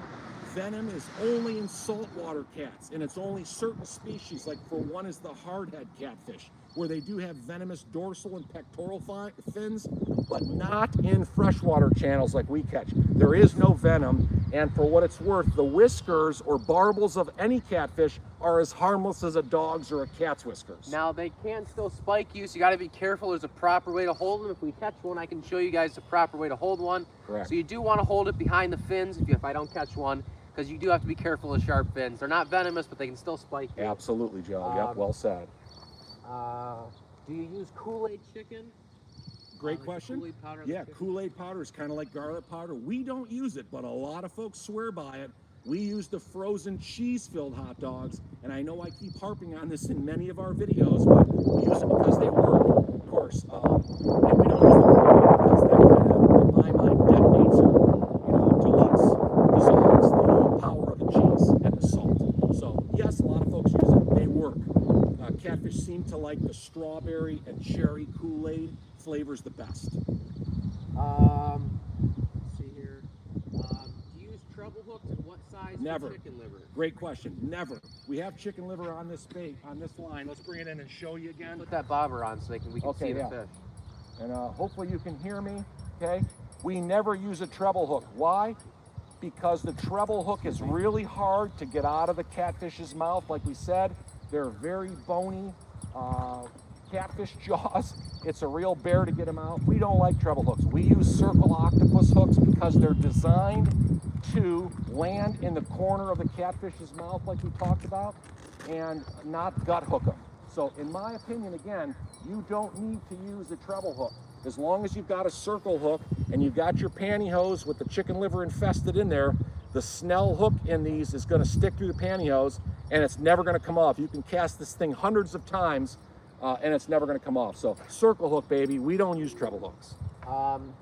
Venom is only in saltwater cats, and it's only certain species, like for one is the hardhead catfish, where they do have venomous dorsal and pectoral fins, but not in freshwater channels like we catch. There is no venom, and for what it's worth, the whiskers or barbels of any catfish are as harmless as a dog's or a cat's whiskers. Now, they can still spike you, so you got to be careful. There's a proper way to hold them. If we catch one, I can show you guys the proper way to hold one. Correct. So you do want to hold it behind the fins if I don't catch one, because you do have to be careful of sharp fins. They're not venomous, but they can still spike you. Absolutely, Joe. Yep, well said. Do you use Kool-Aid chicken? Great question. Kool-Aid powder? Yeah, Kool-Aid powder is kind of like garlic powder. We don't use it, but a lot of folks swear by it. We use the frozen cheese-filled hot dogs, and I know I keep harping on this in many of our videos, but we use it because they work, of course. And we don't use the Kool-Aid because that kind of, in my mind, detonates or, dissolves the power of the cheese and the salt. So, yes, a lot of folks use it. They work. Catfish seem to like the strawberry and cherry Kool-Aid flavors the best. Let's see here. Do you use treble size Never. for chicken liver? Great question. Never. We have chicken liver on this bait, on this line. Let's bring it in and show you again. Put that bobber on so we can see the fish. And hopefully you can hear me, okay? We never use a treble hook. Why? Because the treble hook is really hard to get out of the catfish's mouth. Like we said, they're very bony catfish jaws. It's a real bear to get them out. We don't like treble hooks. We use circle octopus hooks because they're designed to land in the corner of the catfish's mouth like we talked about and not gut hook them. So in my opinion, again, you don't need to use a treble hook. As long as you've got a circle hook and you've got your pantyhose with the chicken liver infested in there, the snell hook in these is going to stick through the pantyhose and it's never going to come off. You can cast this thing hundreds of times and it's never going to come off. So circle hook, baby. We don't use treble hooks.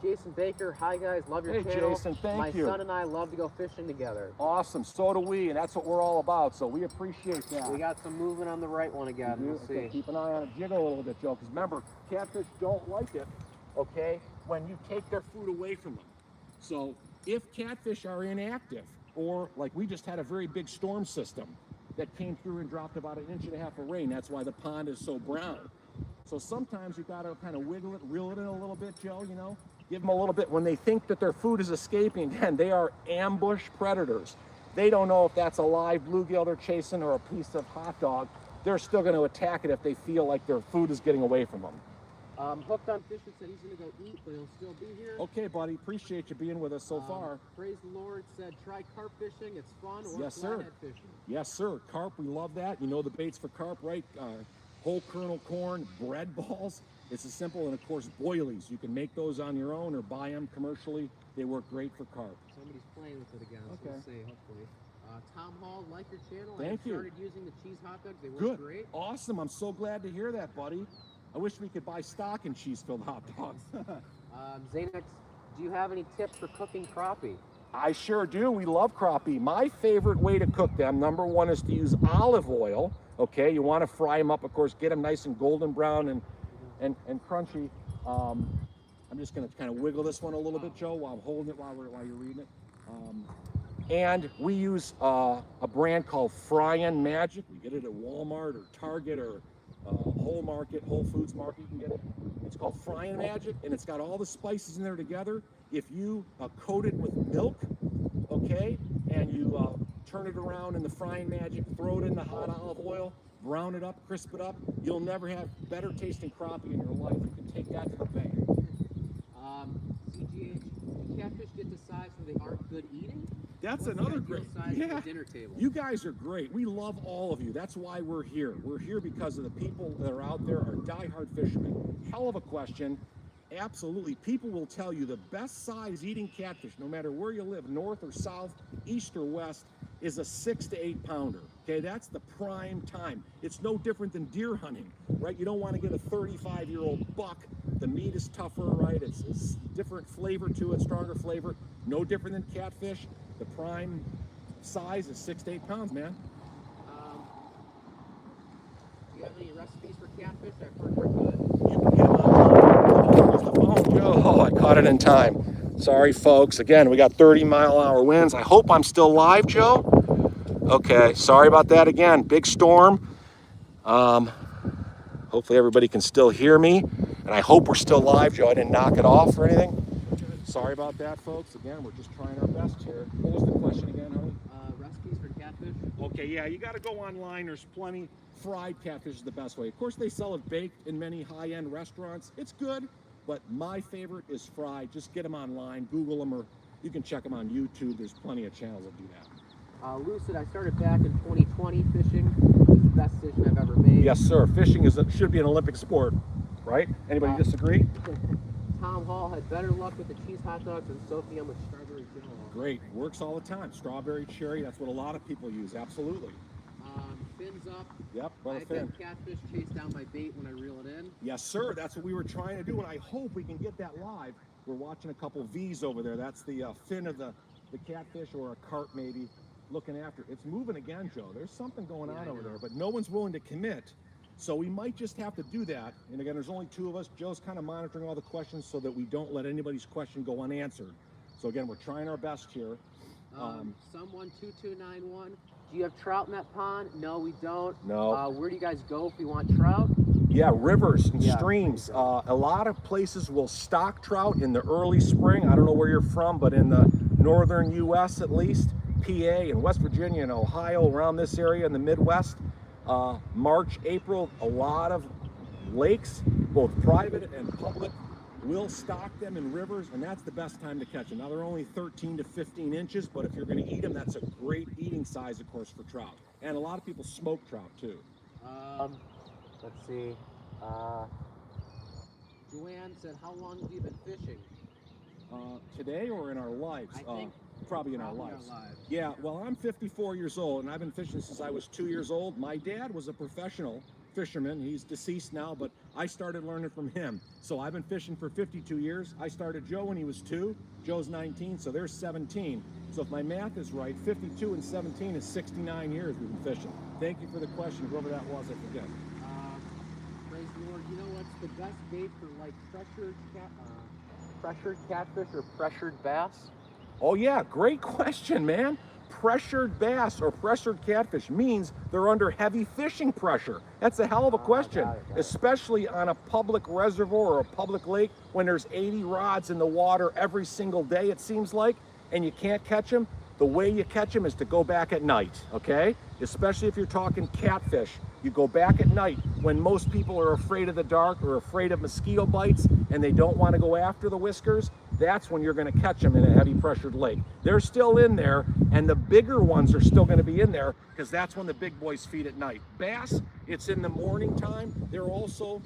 Jason Baker, hi guys, love your Hey channel. Jason, thank you. My son and I love to go fishing together. Awesome, so do we, and that's what we're all about, so we appreciate that. We got some movement on the right one again, we'll see. Okay, keep an eye on it, jiggle a little bit, Joe, because remember, catfish don't like it, okay, when you take their food away from them. So if catfish are inactive, or like we just had a very big storm system that came through and dropped about 1.5 inches of rain, that's why the pond is so brown. So sometimes you gotta kind of wiggle it, reel it in a little bit, Joe, you know? Give them a little bit. When they think that their food is escaping, again, they are ambush predators. They don't know if that's a live bluegill they're chasing or a piece of hot dog. They're still gonna attack it if they feel like their food is getting away from them. Hooked on Fish said he's gonna go eat, but he'll still be here. Okay, buddy, appreciate you being with us so far. Praise the Lord said, try carp fishing, it's fun, or Yes, flathead sir. fishing. Yes, sir, carp, we love that. You know the baits for carp, right? Whole kernel corn, bread balls. It's as simple, and of course, boilies. You can make those on your own or buy them commercially. They work great for carp. Somebody's playing with it again, so Okay. we'll see, hopefully. Tom Hall, like your channel. Thank you. I started using the cheese hot dogs. They work Good. great. Awesome. I'm so glad to hear that, buddy. I wish we could buy stock in cheese-filled hot dogs. Zanex, do you have any tips for cooking crappie? I sure do. We love crappie. My favorite way to cook them, number one, is to use olive oil. Okay, you want to fry them up, of course, get them nice and golden brown and crunchy. I'm just going to kind of wiggle this one a little bit, Joe, while I'm holding it while you're reading it. And we use a brand called Fryin' Magic. We get it at Walmart or Target or Whole Foods Market. You can get it. It's called Fryin' Magic, and it's got all the spices in there together. If you coat it with milk, okay, and you turn it around in the Fryin' Magic, throw it in the hot olive oil, brown it up, crisp it up, you'll never have better tasting crappie in your life. You can take that to the bank. CGH, do catfish get to size where they aren't good eating? That's What's another the ideal great, size for the dinner table? You guys are great. We love all of you. That's why we're here. We're here because of the people that are out there, are diehard fishermen. Hell of a question. Absolutely. People will tell you the best size eating catfish, no matter where you live, north or south, east or west, is a 6 to 8 pounder. Okay, that's the prime time. It's no different than deer hunting, right? You don't want to get a 35-year-old buck. The meat is tougher, right? It's different flavor to it, stronger flavor. No different than catfish. The prime size is 6 to 8 pounds, man. Do you have any recipes for catfish? I've heard they're good. You can get them on the phone, Joe. Oh, I caught it in time. Sorry, folks. Again, we got 30-mile-an-hour winds. I hope I'm still live, Joe. Okay, sorry about that again. Big storm. Hopefully everybody can still hear me. And I hope we're still live, Joe. I didn't knock it off or anything. Sorry about that, folks. Again, we're just trying our best here. What was the question again, honey? Recipes for catfish? Okay, yeah, you got to go online. There's plenty. Fried catfish is the best way. Of course, they sell it baked in many high-end restaurants. It's good, but my favorite is fried. Just get them online, Google them, or you can check them on YouTube. There's plenty of channels that do that. Lucid, I started back in 2020 fishing. It's the best decision I've ever made. Yes, sir. Fishing should be an Olympic sport, right? Anybody disagree? Tom Hall had better luck with the cheese hot dogs than Sophia with strawberry jello. Great. Works all the time. Strawberry, cherry, that's what a lot of people use. Absolutely. Fins up. Yep, brother I've fin. got catfish chase down my bait when I reel it in. Yes, sir. That's what we were trying to do, and I hope we can get that live. We're watching a couple V's over there. That's the fin of the catfish, or a carp maybe, looking after. It's moving again, Joe. There's something going on over there, but no one's willing to commit. So we might just have to do that. And again, there's only 2 of us. Joe's kind of monitoring all the questions so that we don't let anybody's question go unanswered. So again, we're trying our best here. Someone 2291. Do you have trout in that pond? No, we don't. No. Where do you guys go if we want trout? Yeah, rivers and Yeah, streams. exactly. A lot of places will stock trout in the early spring. I don't know where you're from, but in the northern U.S. at least, PA and West Virginia and Ohio, around this area in the Midwest, March, April, a lot of lakes, both private and public, will stock them in rivers, and that's the best time to catch them. Now, they're only 13 to 15 inches, but if you're going to eat them, that's a great eating size, of course, for trout. And a lot of people smoke trout, too. Let's see. Joanne said, how long have you been fishing? Today or in our lives? I think probably in our lives. Yeah, well, I'm 54 years old, and I've been fishing since I was 2 years old. My dad was a professional fisherman. He's deceased now, but I started learning from him. So I've been fishing for 52 years. I started Joe when he was 2. Joe's 19, so there's 17. So if my math is right, 52 and 17 is 69 years we've been fishing. Thank you for the question. Whoever that was, I forget. Praise the Lord. You know what's the best bait for like pressured catfish or pressured bass? Oh yeah, great question, man. Pressured bass or pressured catfish means they're under heavy fishing pressure. That's a hell of a question, got it. especially on a public reservoir or a public lake when there's 80 rods in the water every single day, it seems like, and you can't catch them. The way you catch them is to go back at night, okay? Especially if you're talking catfish. You go back at night when most people are afraid of the dark or afraid of mosquito bites and they don't want to go after the whiskers. That's when you're going to catch them in a heavy pressured lake. They're still in there, and the bigger ones are still going to be in there because that's when the big boys feed at night. Bass, it's in the morning time. They're also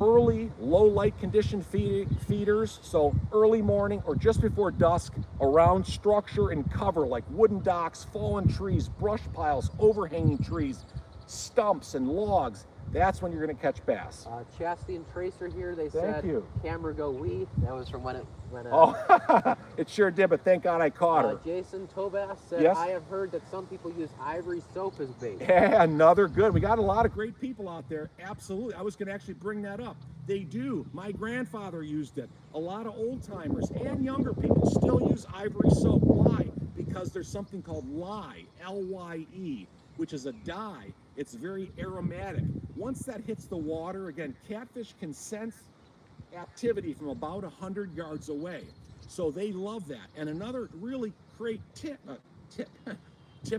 early, low light condition feeders, so early morning or just before dusk around structure and cover like wooden docks, fallen trees, brush piles, overhanging trees, stumps and logs. That's when you're going to catch bass. Chastity and Tracer here, they Thank said, you. camera go wee. That was from when it Oh, it sure did, but thank God I caught her. Jason Tobas said, Yes? I have heard that some people use ivory soap as bait. Yeah, another good. We got a lot of great people out there. Absolutely. I was going to actually bring that up. They do. My grandfather used it. A lot of old timers and younger people still use ivory soap. Why? Because there's something called lye, L-Y-E, which is a dye. It's very aromatic. Once that hits the water, again, catfish can sense activity from about 100 yards away. So they love that. And another really great tip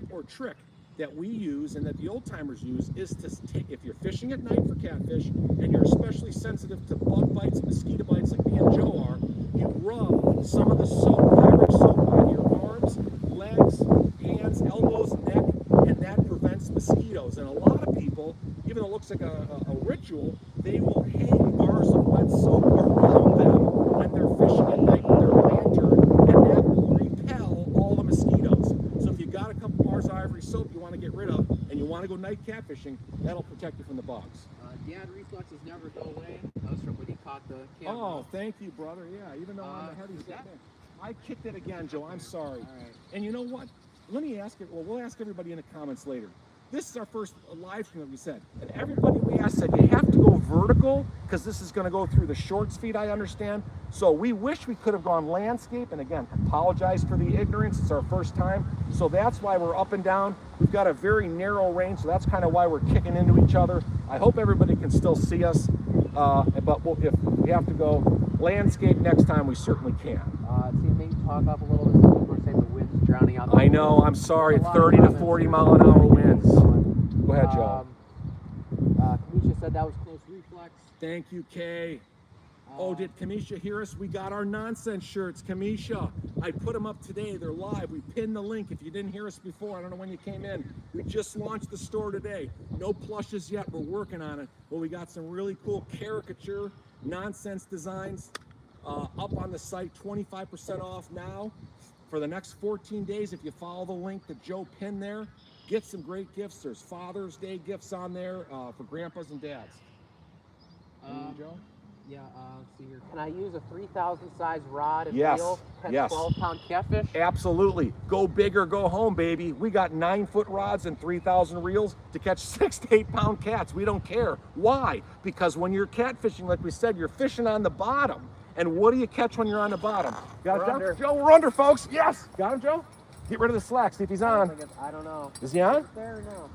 or trick that we use and that the old timers use is to take, if you're fishing at night for catfish and you're especially sensitive to bug bites and mosquito bites like me and Joe are, you rub some of the soap, ivory soap, on your arms, legs, hands, elbows, neck, and that prevents mosquitoes. And a lot of people, even though it looks like a ritual, they will hang bars of wet soap around them when they're fishing at night with their lantern, and that will repel all the mosquitoes. So if you got a couple bars of ivory soap you want to get rid of, and you want to go night catfishing, that'll protect you from the bugs. Dad reflexes never go away. That was from when he caught the camera. Oh, thank you, brother. Yeah, even though I'm the heavy set man. I kicked it again, Joe. I'm sorry. All right. And you know what? Let me ask it. Well, we'll ask everybody in the comments later. This is our first live stream that we said. And everybody we asked said, you have to go vertical because this is going to go through the shorts feed, I understand. So we wish we could have gone landscape. And again, apologize for the ignorance. It's our first time. So that's why we're up and down. We've got a very narrow range. So that's kind of why we're kicking into each other. I hope everybody can still see us. But if we have to go landscape next time, we certainly can. See, maybe talk up a little bit. People are saying the wind's drowning out. I know, I'm sorry. It's 30 to 40 mile an hour winds. Go ahead, Joe. Kamisha said that was close reflex. Thank you, Kay. Oh, did Kamisha hear us? We got our nonsense shirts, Kamisha. I put them up today. They're live. We pinned the link. If you didn't hear us before, I don't know when you came in. We just launched the store today. No plushes yet. We're working on it. But we got some really cool caricature nonsense designs up on the site. 25% off now for the next 14 days. If you follow the link that Joe pinned there, get some great gifts. There's Father's Day gifts on there for grandpas and dads. Joe? Yeah, let's see here. Can I use a 3,000 size rod and Yes, reel? Catch yes. 12-pound catfish? Absolutely. Go big or go home, baby. We got 9-foot rods and 3,000 reels to catch 6 to 8 pound cats. We don't care. Why? Because when you're catfishing, like we said, you're fishing on the bottom. And what do you catch when you're on the bottom? Got We're it, Joe? under. Joe, we're under, folks. Yes. Got him, Joe? Get rid of the slack. See if he's on. I don't know. Is he on? Is it there or no?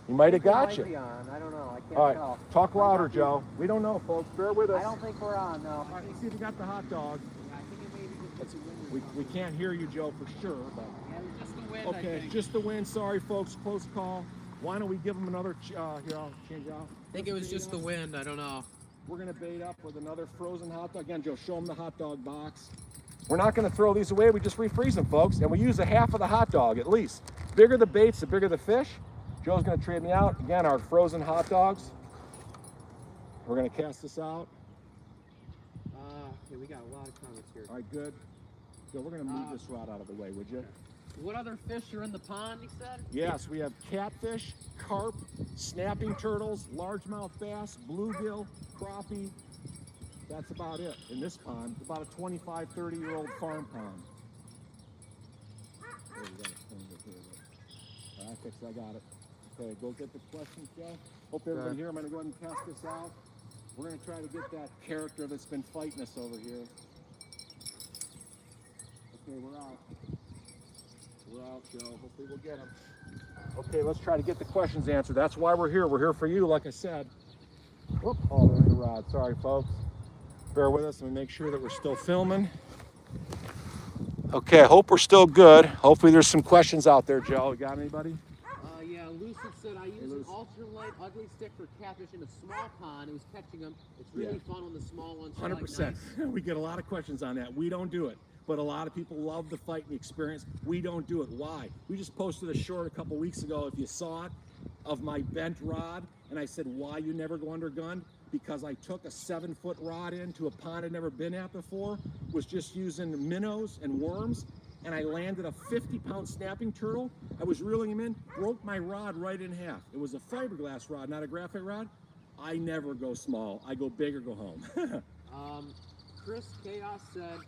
He might have He got might you. be on. I don't know. I can't All right. tell. Talk louder, Might not be. Joe. We don't know, folks. Bear with us. I don't think we're on, no. All right, let's see if we got the hot dog. Yeah, I think it may be just the wind. We can't hear you, Joe, for sure. But Yeah, it was just the wind, I okay, think. just the wind. Sorry, folks. Close call. Why don't we give him another? Here, I'll change out. I think it was just the wind. I don't know. We're gonna bait up with another frozen hot dog. Again, Joe, show them the hot dog box. We're not gonna throw these away. We just refreeze them, folks, and we use a half of the hot dog at least. Bigger the baits, the bigger the fish. Joe's gonna trade me out. Again, our frozen hot dogs. We're gonna cast this out. Okay, we got a lot of comments here. All right, good. Joe, we're gonna move this rod out of the way, would you? What other fish are in the pond, you said? Yes, we have catfish, carp, snapping turtles, largemouth bass, bluegill, crappie. That's about it in this pond. It's about a 25, 30-year-old farm pond. There we go. All right, I got it. Okay, go get the questions, Joe. Hope everybody here. I'm going to go ahead and cast this out. We're going to try to get that character that's been fighting us over here. Okay, we're out. We're out, Joe. Hopefully we'll get them. Okay, let's try to get the questions answered. That's why we're here. We're here for you, like I said. Whoop. Oh, they're in the rod. Sorry, folks. Bear with us and we make sure that we're still filming. Okay, I hope we're still good. Hopefully there's some questions out there, Joe. You got anybody? Yeah, Lucid said I use an ultralight ugly stick for catfish in a small pond. It was catching them. It's really fun when the small ones are 100%. like nice. We get a lot of questions on that. We don't do it. But a lot of people love the fight and the experience. We don't do it. Why? We just posted a short a couple weeks ago, if you saw it, of my bent rod. And I said, why you never go under gun? Because I took a 7-foot rod into a pond I'd never been at before, was just using minnows and worms, and I landed a 50-pound snapping turtle. I was reeling him in, broke my rod right in half. It was a fiberglass rod, not a graphite rod. I never go small. I go big or go home. Chris Chaos said,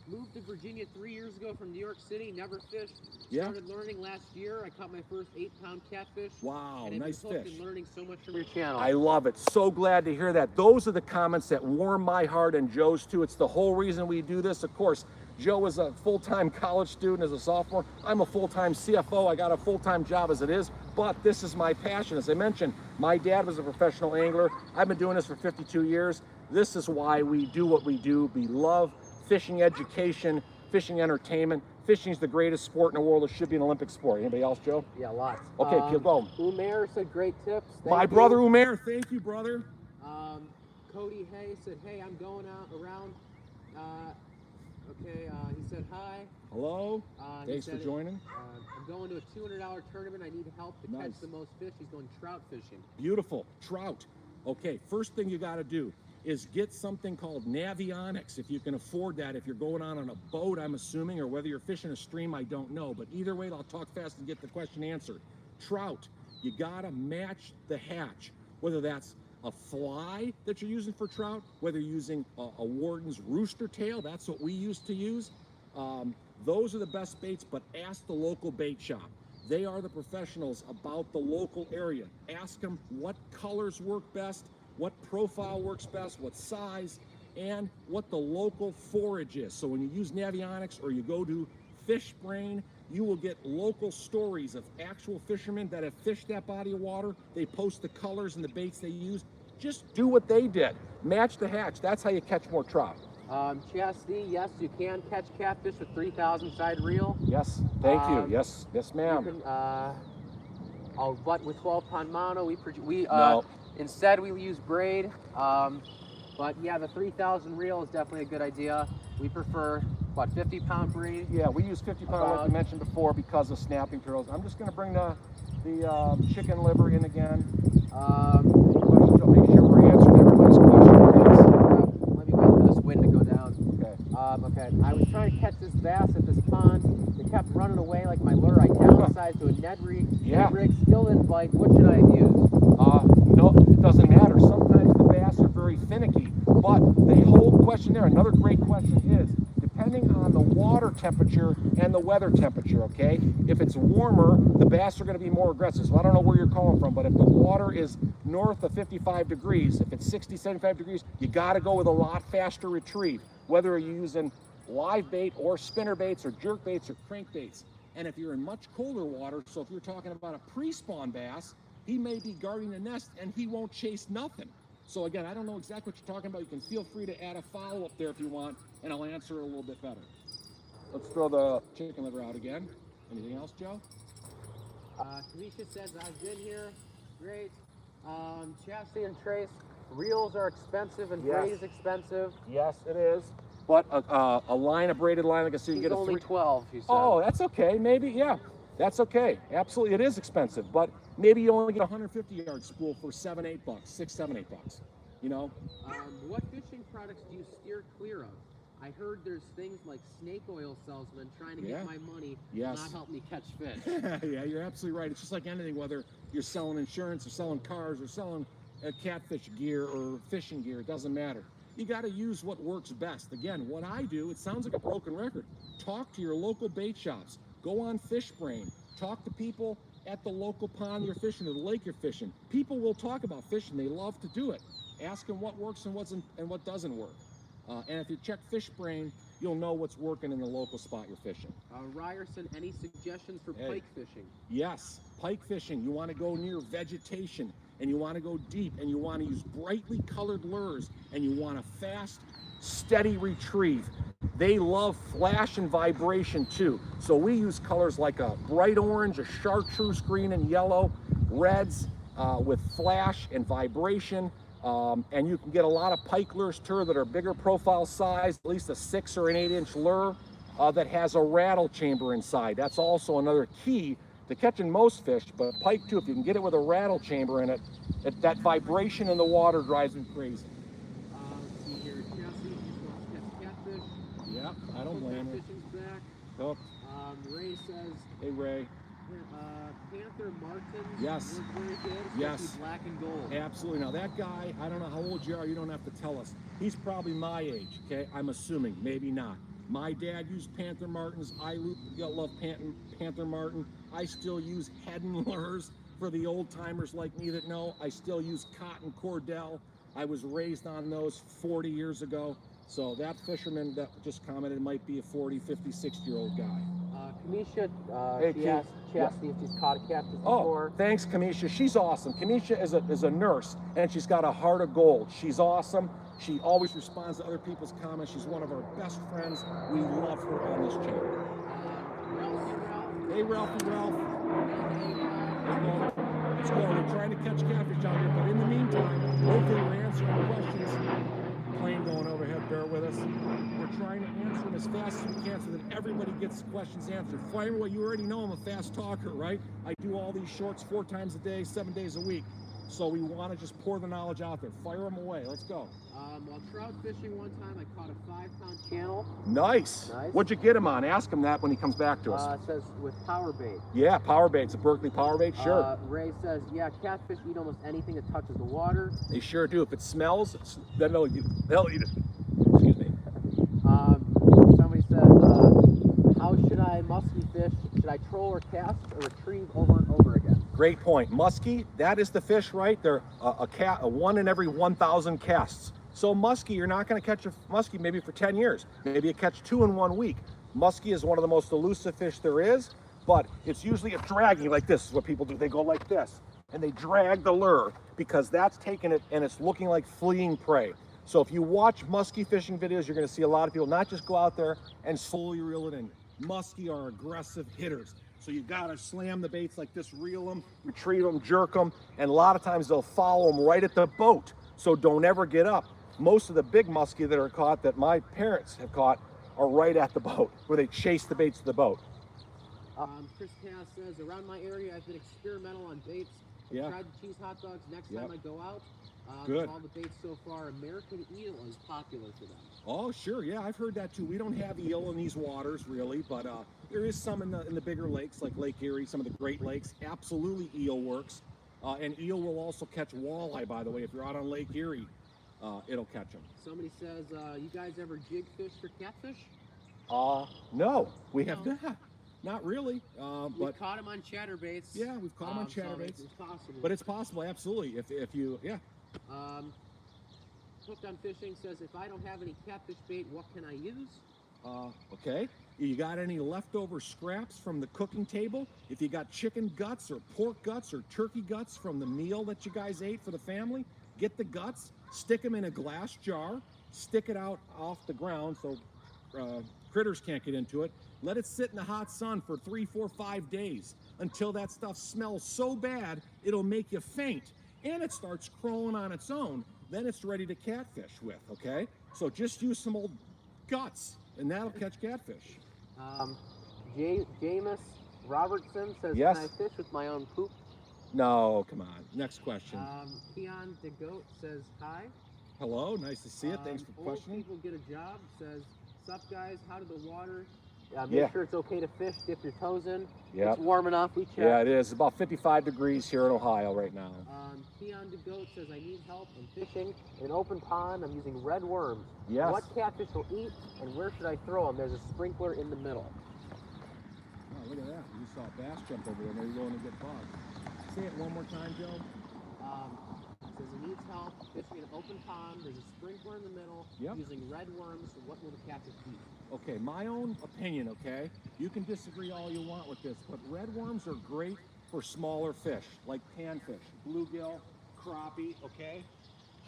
moved to Virginia 3 years ago from New York City, never fished. Yeah. Started learning last year. I caught my first 8-pound catfish. Wow, and nice I've been hooked fish. and learning so much from your channel. I love it. So glad to hear that. Those are the comments that warm my heart and Joe's too. It's the whole reason we do this. Of course, Joe is a full-time college student as a sophomore. I'm a full-time CFO. I got a full-time job as it is, but this is my passion. As I mentioned, my dad was a professional angler. I've been doing this for 52 years. This is why we do what we do. We love fishing education, fishing entertainment. Fishing is the greatest sport in the world. It should be an Olympic sport. Anybody else, Joe? Yeah, lots. Okay, keep going. Umair said great tips. My brother Umair, thank you, brother. Cody Hay said, hey, I'm going out around. He said hi. Hello. Thanks He for said, joining. I'm going to a $200 tournament. I need help to catch the most fish. He's going trout fishing. Beautiful. Trout. Okay, first thing you got to do is get something called Navionics, if you can afford that. If you're going on a boat, I'm assuming, or whether you're fishing a stream, I don't know. But either way, I'll talk fast and get the question answered. Trout, you got to match the hatch, whether that's a fly that you're using for trout, whether you're using a Warden's rooster tail, that's what we used to use. Those are the best baits, but ask the local bait shop. They are the professionals about the local area. Ask them what colors work best, what profile works best, what size, and what the local forage is. So when you use Navionics or you go to Fish Brain, you will get local stories of actual fishermen that have fished that body of water. They post the colors and the baits they use. Just do what they did. Match the hatch. That's how you catch more trout. Chastity, yes, you can catch catfish with 3,000 side reel. Yes, thank you. Yes, ma'am. But with 12-pound mono, No. Instead we use braid. But yeah, the 3,000 reel is definitely a good idea. We prefer, what, 50-pound braid? Yeah, we use 50-pound like we mentioned before because of snapping turtles. I'm just going to bring the chicken liver in again. Questions, I'll make sure we're answering everybody's questions. Let me wait for this wind to go down. Okay. Okay, I was trying to catch this bass at this pond. It kept running away like my lure. I downsized to a Ned rig. Yeah. Ned rig still didn't bite. What should I use? No, it doesn't matter. Sometimes the bass are very finicky. But the whole question there, another great question is, depending on the water temperature and the weather temperature, okay? If it's warmer, the bass are going to be more aggressive. So I don't know where you're calling from, but if the water is north of 55 degrees, if it's 60, 75 degrees, you got to go with a lot faster retrieve. whether you're using live bait or spinner baits or jerk baits or crank baits. And if you're in much colder water, so if you're talking about a pre-spawn bass, he may be guarding the nest and he won't chase nothing. So again, I don't know exactly what you're talking about. You can feel free to add a follow-up there if you want, and I'll answer it a little bit better. Let's throw the chicken liver out again. Anything else, Joe? Kamisha says, I've been here. Great. Chastity and Trace, reels are expensive and braid is expensive. Yes, it is. But a line, a braided line, like I said, you He's get a only 12, he said. Oh, that's okay. Maybe, yeah. That's okay. Absolutely, it is expensive. But maybe you only get a 150-yard spool for $7, $8, $6, $7, $8. You know? What fishing products do you steer clear of? I heard there's things like snake oil salesmen trying to get my money and not help me catch fish. Yeah, you're absolutely right. It's just like anything, whether you're selling insurance or selling cars or selling catfish gear or fishing gear, it doesn't matter. You got to use what works best. Again, what I do, it sounds like a broken record. Talk to your local bait shops. Go on FishBrain. Talk to people at the local pond you're fishing or the lake you're fishing. People will talk about fishing. They love to do it. Ask them what works and what doesn't work. And if you check FishBrain, you'll know what's working in the local spot you're fishing. Ryerson, any suggestions for pike fishing? Yes, pike fishing. You want to go near vegetation, and you want to go deep, and you want to use brightly colored lures, and you want a fast, steady retrieve. They love flash and vibration too. So we use colors like a bright orange, a chartreuse green and yellow, reds with flash and vibration. And you can get a lot of pike lures too that are bigger profile size, at least a 6 or an 8-inch lure that has a rattle chamber inside. That's also another key to catching most fish, but pike too, if you can get it with a rattle chamber in it, that vibration in the water drives me crazy. Let's see here, Chelsea just wants to catch catfish. Yeah, I don't blame her. Fishing's back. Oh. Ray says, hey Ray. Panther Martins Yes. look very good, especially black and gold. Absolutely. Now that guy, I don't know how old you are, you don't have to tell us. He's probably my age, okay? I'm assuming, maybe not. My dad used Panther Martins. I love Panther Martin. I still use Heddon lures for the old timers like me that know. I still use Cotton Cordell. I was raised on those 40 years ago. So that fisherman that just commented might be a 40, 50, 60-year-old guy. Kamisha, Hey, she asked Chastity if she's caught a catfish before. Oh, thanks, Kamisha. She's awesome. Kamisha is a nurse, and she's got a heart of gold. She's awesome. She always responds to other people's comments. She's one of our best friends. We love her on this channel. Hey, Ralphie, Ralph. Let's go. We're trying to catch catfish out here, but in the meantime, hopefully we're answering the questions. Plane going overhead, bear with us. We're trying to answer them as fast as we can so that everybody gets questions answered. Fire away. You already know I'm a fast talker, right? I do all these shorts 4 times a day, 7 days a week. So we want to just pour the knowledge out there. Fire them away. Let's go. While trout fishing one time, I caught a 5-pound channel. Nice. What'd you get him on? Ask him that when he comes back to us. It says with power bait. Yeah, power bait. It's a Berkeley power bait. Sure. Ray says, yeah, catfish eat almost anything that touches the water. They sure do. If it smells, then they'll eat it. Excuse me. Somebody says, how should I musky fish? Should I troll or cast or retrieve over and over again? Great point. Muskie, that is the fish, right? They're a 1 in every 1,000 casts. So muskie, you're not going to catch a muskie maybe for 10 years. Maybe you catch 2 in 1 week. Muskie is one of the most elusive fish there is, but it's usually a dragging like this is what people do. They go like this, and they drag the lure because that's taking it and it's looking like fleeing prey. So if you watch muskie fishing videos, you're going to see a lot of people not just go out there and slowly reel it in. Muskie are aggressive hitters. So you got to slam the baits like this, reel them, retrieve them, jerk them, and a lot of times they'll follow them right at the boat. So don't ever get up. Most of the big muskie that are caught that my parents have caught are right at the boat, where they chase the baits to the boat. Chris Cass says, around my area, I've been experimental on baits. Yeah. Tried to cheese hot dogs next time I go out. Good. All the baits so far, American eel is popular for them. Oh, sure. Yeah, I've heard that too. We don't have eel in these waters really, but there is some in the bigger lakes like Lake Erie, some of the Great Lakes. Absolutely eel works. And eel will also catch walleye, by the way. If you're out on Lake Erie, it'll catch them. Somebody says, you guys ever jig fish for catfish? No, we have not. Not really. We've caught them on chatterbaits. Yeah, we've caught them on chatterbaits. So it's possible. But it's possible, absolutely. If you, yeah. Hooked on Fishing says, if I don't have any catfish bait, what can I use? Okay. You got any leftover scraps from the cooking table? If you got chicken guts or pork guts or turkey guts from the meal that you guys ate for the family, get the guts, stick them in a glass jar, stick it out off the ground so critters can't get into it. Let it sit in the hot sun for 3, 4, 5 days until that stuff smells so bad it'll make you faint and it starts crawling on its own. Then it's ready to catfish with, okay? So just use some old guts and that'll catch catfish. Jameis Robertson says, Yes? can I fish with my own poop? No, come on. Next question. Keon DeGoat says, hi. Hello, nice to see you. Thanks for questioning. Old People Get a Job says, sup guys, how did the water? Yeah. Make sure it's okay to fish, dip your toes in. Yeah. It's warm enough, we checked. Yeah, it is. About 55 degrees here in Ohio right now. Keon DeGoat says, I need help in fishing in an open pond. I'm using red worms. Yes. What catfish will eat and where should I throw them? There's a sprinkler in the middle. Oh, look at that. You saw a bass jump over there. Maybe going to get bugged. Say it one more time, Joe. Says he needs help fishing in an open pond. There's a sprinkler in the middle. Yep. Using red worms. What will the catfish eat? Okay, my own opinion, okay? You can disagree all you want with this, but red worms are great for smaller fish, like panfish, bluegill, crappie, okay?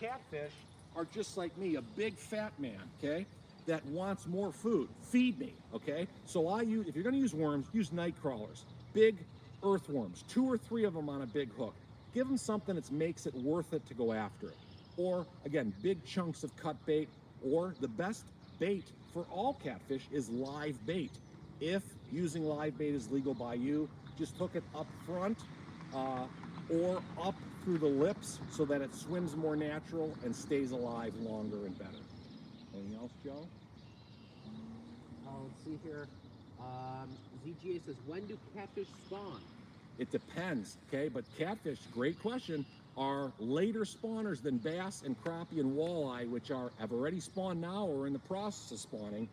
Catfish are just like me, a big fat man, okay? That wants more food. Feed me, okay? So if you're gonna use worms, use night crawlers. Big earthworms, 2 or 3 of them on a big hook. Give them something that makes it worth it to go after it. Or, again, big chunks of cut bait, or the best bait for all catfish is live bait. If using live bait is legal by you, just hook it up front or up through the lips so that it swims more natural and stays alive longer and better. Anything else, Joe? Let's see here. ZGA says, when do catfish spawn? It depends, okay? But catfish, great question, are later spawners than bass and crappie and walleye, which have already spawned now or in the process of spawning.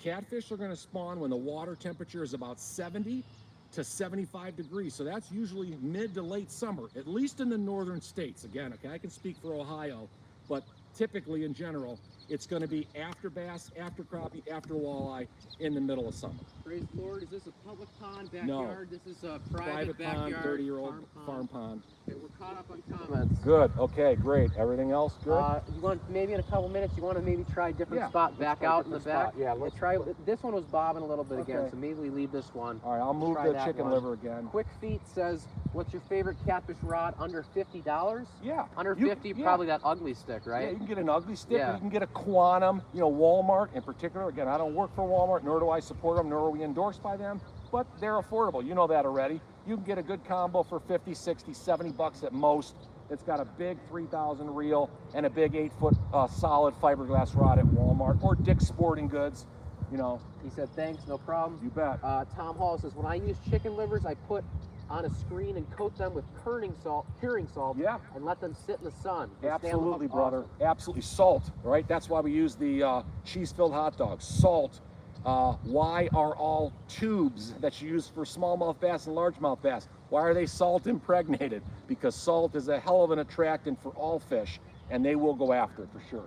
Catfish are going to spawn when the water temperature is about 70 to 75 degrees. So that's usually mid to late summer, at least in the northern states. Again, okay, I can speak for Ohio, but typically in general, it's going to be after bass, after crappie, after walleye in the middle of summer. Praise the Lord. Is this a public pond, No. backyard? This is a private pond, backyard, 30-year-old farm pond. Okay, we're caught up on comments. Good. Okay, great. Everything else good? You want maybe in a couple minutes? You want to maybe try a different Yeah, spot let's back try a out in the different back? spot. Yeah, let's try. This one was bobbing a little bit again, Okay. so maybe we leave this one. All right, I'll move Try the that chicken one. liver again. Quick Feet says, "What's your favorite catfish rod under $50?" Yeah. Under You- 50, yeah. probably that ugly stick, Yeah, right? you can get an ugly stick, Yeah. or you can get a Quantum, Walmart in particular. Again, I don't work for Walmart, nor do I support them, nor are we endorsed by them, but they're affordable. You know that already. You can get a good combo for 50, 60, 70 bucks at most. It's got a big 3,000 reel and a big 8-foot solid fiberglass rod at Walmart or Dick's Sporting Goods. He said, "Thanks, no problem." You bet. Tom Hall says, "When I use chicken livers, I put on a screen and coat them with curing salt, Yeah. and let them sit in the sun. They stay on the Absolutely, hook. brother. Awesome. Absolutely. Salt, right? That's why we use the cheese-filled hot dogs. Salt. Why are all tubes that you use for smallmouth bass and largemouth bass, why are they salt impregnated? Because salt is a hell of an attractant for all fish, and they will go after it for sure.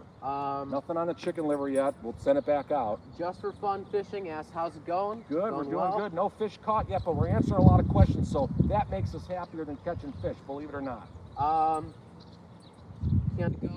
Nothing on the chicken liver yet. We'll send it back out. Just for Fun Fishing asks, how's it going? Good. We're Going doing well? good. No fish caught yet, but we're answering a lot of questions, so that makes us happier than catching fish, believe it or not. Can't go.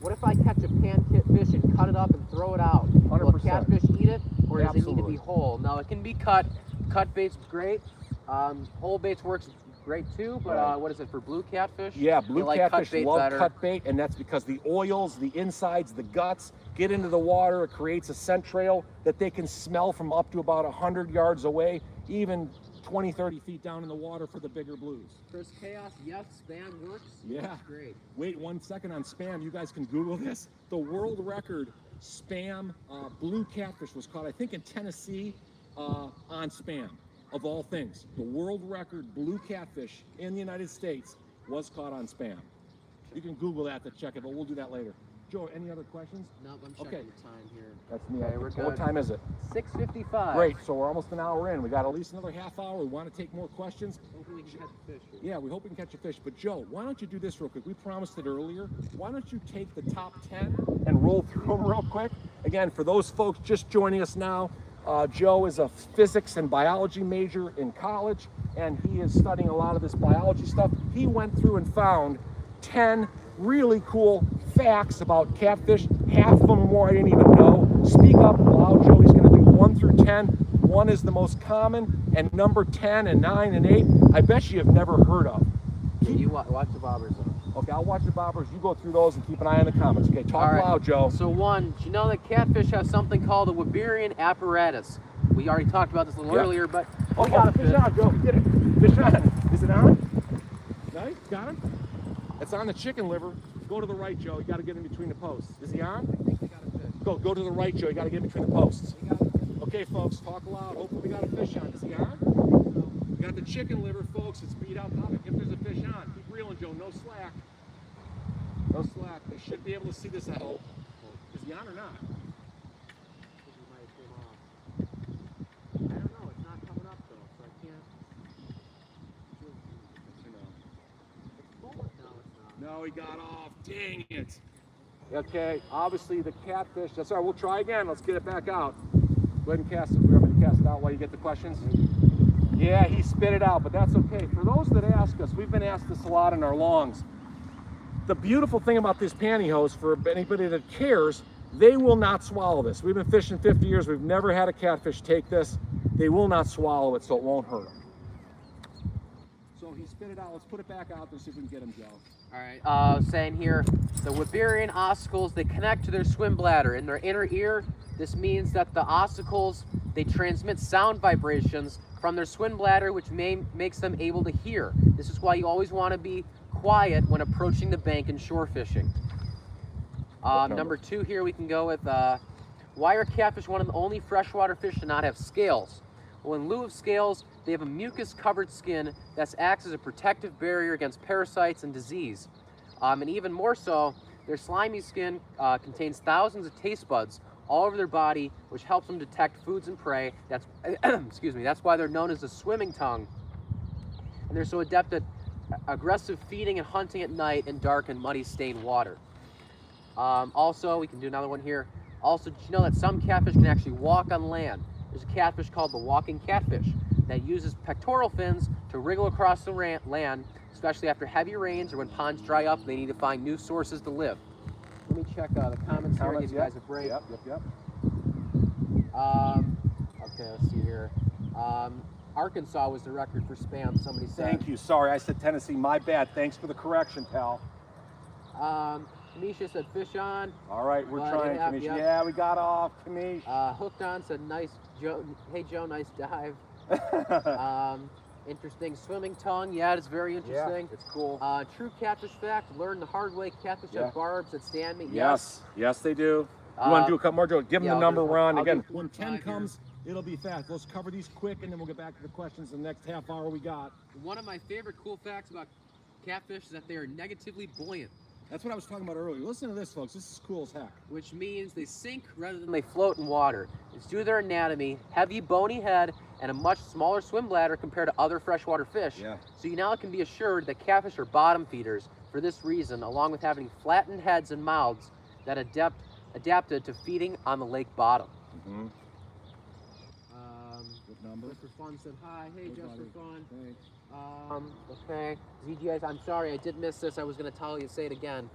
What if I catch a pantit fish and cut it up and throw it out? Will 100%. catfish eat it, or does it need to Absolutely. be whole? No, it can be cut. Cut bait's great. Whole baits works great too, but Right. what is it for blue catfish? Yeah, They blue like cut catfish bait love better. cut bait, and that's because the oils, the insides, the guts get into the water. It creates a scent trail that they can smell from up to about 100 yards away, even 20, 30 feet down in the water for the bigger blues. Chris Chaos, yes, spam works. Yeah. That's great. Wait 1 second on spam. You guys can Google this. The world record spam blue catfish was caught, I think, in Tennessee on spam, of all things. The world record blue catfish in the United States was caught on spam. You can Google that to check it, but we'll do that later. Joe, any other questions? Nope, I'm checking Okay. the time here. That's me. Okay, we're So what good. time is it? 6:55. Great. So we're almost an hour in. We got at least another half hour. We want to take more questions. Hopefully we can catch a fish here. Yeah, we hope we can catch a fish. But Joe, why don't you do this real quick? We promised it earlier. Why don't you take the top 10 and roll through them real quick? Again, for those folks just joining us now, Joe is a physics and biology major in college, and he is studying a lot of this biology stuff. He went through and found 10 really cool facts about catfish. Half of them more I didn't even know. Speak up loud, Joe. He's going to do 1 through 10. 1 is the most common, and number 10 and 9 and 8, I bet you have never heard of. Yeah, you watch the bobbers though. Okay, I'll watch the bobbers. You go through those and keep an eye on the comments. Okay, talk All right. loud, Joe. So 1, do you know that catfish have something called a Weberian apparatus? We already talked about this a little Yep. earlier, but Oh, we got a fish on, Joe. Get it. Fish on. Is it on? Nice. Got him. It's on the chicken liver. Go to the right, Joe. You got to get in between the posts. Is he on? I think we got a fish. Go to the right, Joe. You got to get in between the posts. We got a fish. Okay, folks, talk loud. Hopefully we got a fish on. Is he on? We got the chicken liver, folks. It's beat out topic. If there's a fish on, keep reeling, Joe. No slack. No slack. They should be able to see this, I hope. Is he on or not? I think we might have came off. I don't know. It's not coming up though, so I can't. It's full. No, it's not. No, he got off. Dang it. Okay, obviously the catfish. That's all right. We'll try again. Let's get it back out. Go ahead and cast it. We're going to cast it out while you get the questions. Yeah, he spit it out, but that's okay. For those that ask us, we've been asked this a lot in our longs. The beautiful thing about this pantyhose, for anybody that cares, they will not swallow this. We've been fishing 50 years. We've never had a catfish take this. They will not swallow it, so it won't hurt them. So he spit it out. Let's put it back out there, see if we can get him, Joe. All right. Saying here, the Weberian ossicles, they connect to their swim bladder in their inner ear. This means that the ossicles, they transmit sound vibrations from their swim bladder, which makes them able to hear. This is why you always want to be quiet when approaching the bank and shore fishing. Number 2 here, we can go with, why are catfish one of the only freshwater fish to not have scales? Well, in lieu of scales, they have a mucus-covered skin that acts as a protective barrier against parasites and disease. And even more so, their slimy skin contains thousands of taste buds all over their body, which helps them detect foods and prey. That's excuse me. That's why they're known as the swimming tongue. And they're so adept at aggressive feeding and hunting at night in dark and muddy stained water. Also, we can do another one here. Also, did you know that some catfish can actually walk on land? There's a catfish called the walking catfish that uses pectoral fins to wriggle across the land, especially after heavy rains or when ponds dry up. They need to find new sources to live. Let me check the comments here. Give you guys a break. Yep. Okay, let's see here. Arkansas was the record for spam. Somebody said. Thank you. Sorry, I said Tennessee. My bad. Thanks for the correction, pal. Kamisha said fish on. All right, we're trying, Kamish. Yep. Yeah, we got off, Kamish. Hooked on said nice Joe. Hey Joe, nice dive. Interesting swimming tongue. Yeah, it's very interesting. Yeah, it's cool. True catfish fact. Learn the hard way. Catfish have barbs that stand me. Yes, they do. You want to do a couple more, Joe? Give them the number, Ron. Again, when 10 comes, it'll be fast. Let's cover these quick, and then we'll get back to the questions in the next half hour we got. One of my favorite cool facts about catfish is that they are negatively buoyant. That's what I was talking about earlier. Listen to this, folks. This is cool as heck. Which means they sink rather than they float in water. It's due to their anatomy, heavy bony head, and a much smaller swim bladder compared to other freshwater fish. Yeah. So you now can be assured that catfish are bottom feeders for this reason, along with having flattened heads and mouths that adapted to feeding on the lake bottom. Mm-hmm. Good number. Just for fun said hi. Hey, just for fun. Thanks. Okay. ZGS, I'm sorry, I did miss this. I was going to tell you, say it again.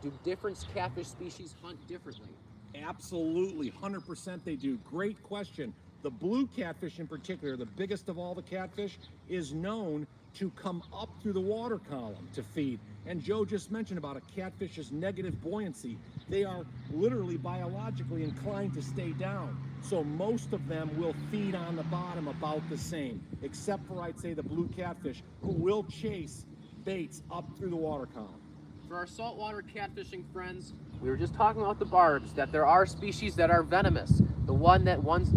Do different catfish species hunt differently? Absolutely, 100% they do. Great question. The blue catfish in particular, the biggest of all the catfish, is known to come up through the water column to feed. And Joe just mentioned about a catfish's negative buoyancy. They are literally biologically inclined to stay down. So most of them will feed on the bottom about the same, except for, I'd say, the blue catfish, who will chase baits up through the water column. For our saltwater catfishing friends, we were just talking about the barbs, that there are species that are venomous. One